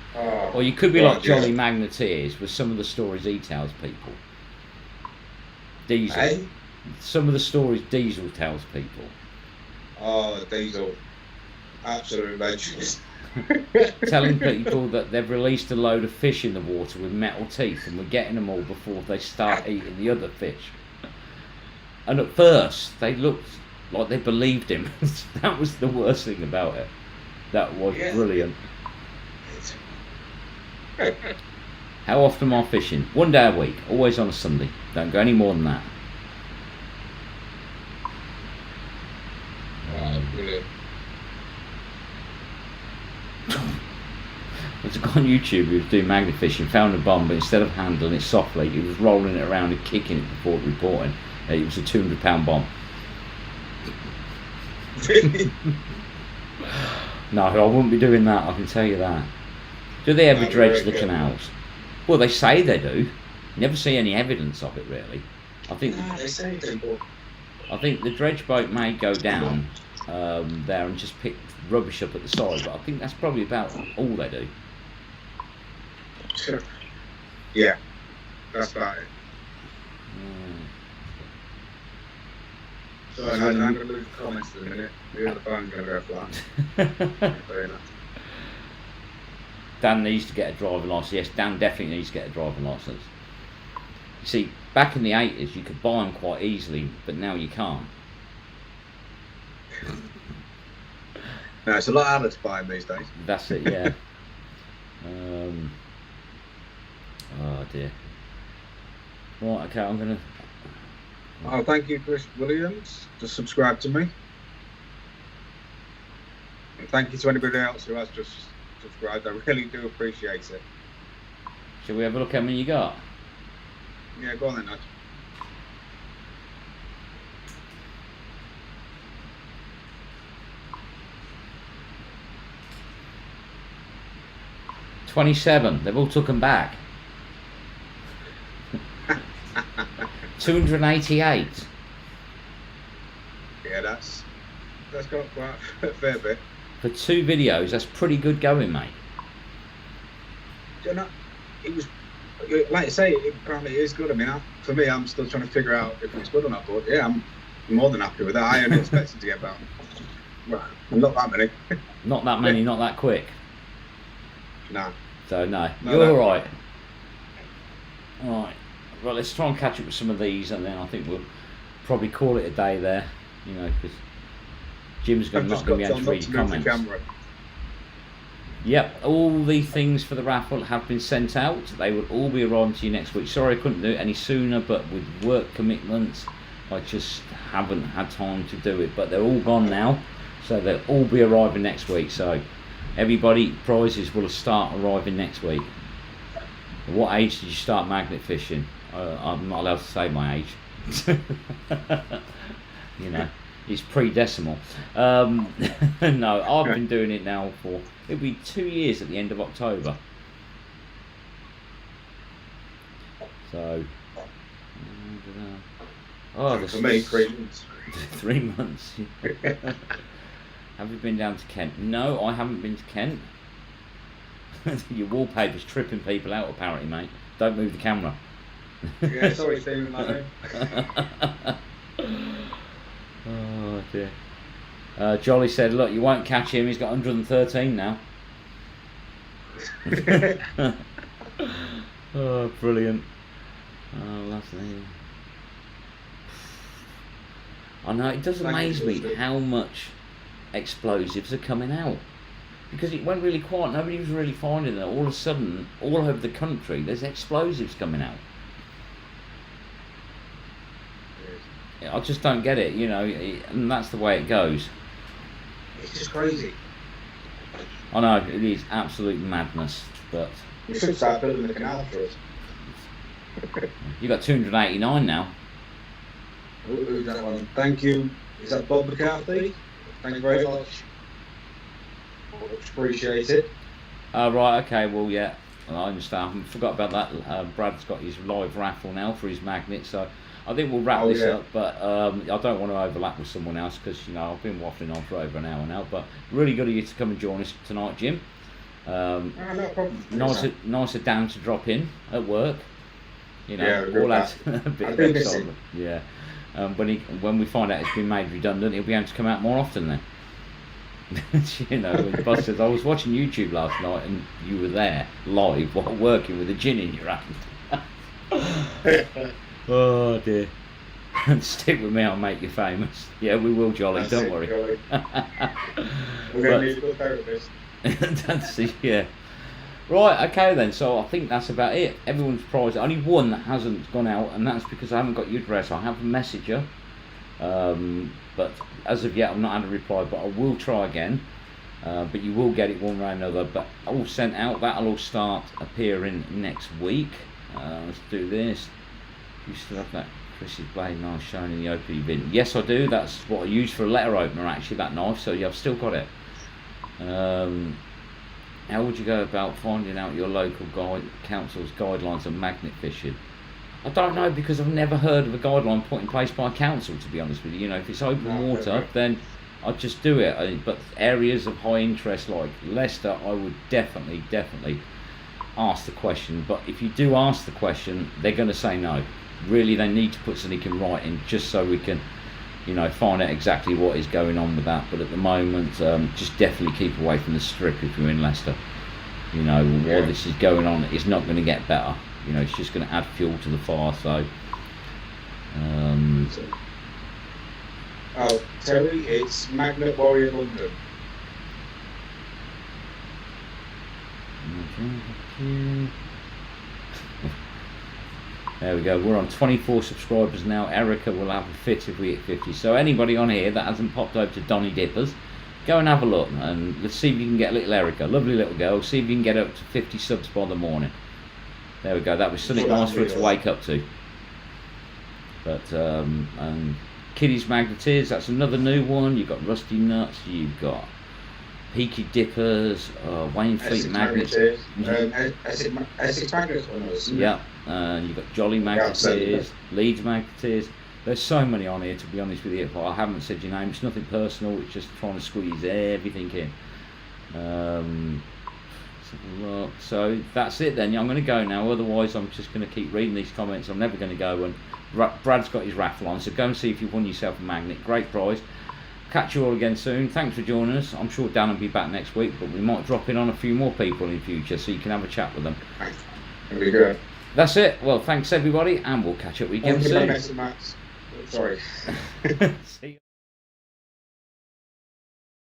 Or you could be like Johnny Magneteers with some of the stories he tells people. Diesel. Hey? Some of the stories Diesel tells people. Oh, Diesel. Absolute legends. Telling people that they've released a load of fish in the water with metal teeth and we're getting them all before they start eating the other fish. And at first they looked like they believed him. That was the worst thing about it. That was brilliant. How often am I fishing? 1 day a week, always on a Sunday. Don't go any more than that. Brilliant. There's a guy on YouTube who was doing magnet fishing, found a bomb, but instead of handling it softly, he was rolling it around and kicking it before reporting. It was a 200-pound bomb. No, I wouldn't be doing that, I can tell you that. Do they ever dredge the canals? Well, they say they do. Never see any evidence of it, really. I think they say people. I think the dredge boat may go down there and just pick rubbish up at the side, but I think that's probably about all they do. Yeah, that's about it. So I'm going to lose comments in a minute. The other phone's going to go flat. Fair enough. Dan needs to get a driving licence. Yes, Dan definitely needs to get a driving licence. You see, back in the 80s, you could buy them quite easily, but now you can't. No, it's a lot harder to buy them these days. That's it, yeah. Oh dear. Right, okay, I'm going to... Oh, thank you, Chris Williams. Just subscribe to me. And thank you to anybody else who has just subscribed. I really do appreciate it. Shall we have a look how many you got? Yeah, go on then, Nudge. 27. They've all took them back. 288. Yeah, that's got up quite a fair bit. For 2 videos, that's pretty good going, mate. Do you know, it was, like I say, it apparently is good. I mean, for me, I'm still trying to figure out if it's good or not, but yeah, I'm more than happy with that. I only expected to get about, well, not that many. Not that many, not that quick. No. So, no. No, You're no. alright. Alright. Well, let's try and catch up with some of these, and then I think we'll probably call it a day there, you know, because Jim's I've not just going to got be able to to read not to your move the comments. camera. Yep, all the things for the raffle have been sent out. They will all be arriving to you next week. Sorry I couldn't do it any sooner, but with work commitments, I just haven't had time to do it. But they're all gone now, so they'll all be arriving next week. So everybody, prizes will start arriving next week. What age did you start magnet fishing? I'm not allowed to say my age. You know, it's pre-decimal. No, I've been doing it now for, it'll be 2 years at the end of October. So, oh, For me, 3 months. 3 months. Have you been down to Kent? No, I haven't been to Kent. Your wallpaper's tripping people out apparently, mate. Don't move the camera. Yeah, sorry, Stephen. My name. Oh dear. Jolly said, look, you won't catch him, he's got 113 now. Oh, brilliant. Oh, lovely. I know, it does amaze me how much explosives are coming out. Because it went really quiet, nobody was really finding them. All of a sudden, all over the country, there's explosives coming out. I just don't get it, you know, and that's the way it goes. It's just crazy. I know, it is absolute madness, but We should start building the canal for us. you got 289 now. Who's that one? Thank you. Is that Bob McCarthy? Thank you very much. Much appreciated. Right, okay, well, yeah, I understand. I forgot about that. Brad's got his live raffle now for his magnet, so I think we'll wrap this up, but I don't want to overlap with someone else because, you know, I've been waffling on for over an hour now, but really good of you to come and join us tonight, Jim. No problem. Nicer Dan to drop in at work. You know, Yeah, all that a bit I've of been excitement. Yeah. When we find out it's been made redundant, he'll be able to come out more often then. You know, when the boss says, I was watching YouTube last night and you were there live while working with a gin in your hand. Oh dear. Stick with me, I'll make you famous. Yeah, we will, Jolly, That's don't it, worry. Jolly. We're going to need a good therapist. That's it, yeah. Right, okay then, so I think that's about it. Everyone's prize, only one that hasn't gone out, and that's because I haven't got your address. I have a messenger, but as of yet I've not had a reply, but I will try again. But you will get it one way or another, but all sent out. That'll all start appearing next week. Let's do this. You still have that Chris's blade knife shown in the OP bin? Yes, I do. That's what I use for a letter opener, actually, that knife. So yeah, I've still got it. How would you go about finding out your local council's guidelines on magnet fishing? I don't know, because I've never heard of a guideline put in place by council, to be honest with you. You know, if it's open water, then I'd just do it. But areas of high interest like Leicester, I would definitely ask the question. But if you do ask the question, they're going to say no. Really, they need to put something in writing just so we can, you know, find out exactly what is going on with that. But at the moment, just definitely keep away from the strip if you're in Leicester. You know, while this is going on, it's not going to get better. You know, it's just going to add fuel to the fire. So, Oh, Terry, it's Magnet Warrior London. There we go, we're on 24 subscribers now. Erica will have a fit if we hit 50. So anybody on here that hasn't popped over to Donny Dippers, go and have a look, and let's see if you can get little Erica, lovely little girl, see if you can get up to 50 subs by the morning. There we go, that was something nice for her to wake up to. But, and Kiddies Magneteers, that's another new one. You've got Rusty Nuts, you've got Peaky Dippers, Wainfleet Essex Magnets. Magneteers. Essex Magneteers one was. Yeah, you've got Jolly Magneteers, Leeds Magneteers. There's so many on here, to be honest with you. I haven't said your name. It's nothing personal. It's just trying to squeeze everything in. Look, so that's it then. I'm going to go now. Otherwise, I'm just going to keep reading these comments. I'm never going to go. And Brad's got his raffle on, so go and see if you've won yourself a magnet. Great prize. Catch you all again soon. Thanks for joining us. I'm sure Dan will be back next week, but we might drop in on a few more people in future, so you can have a chat with them. That'd be good. That's it. Well, thanks everybody, and we'll catch up with you again soon. Max. Sorry. See you.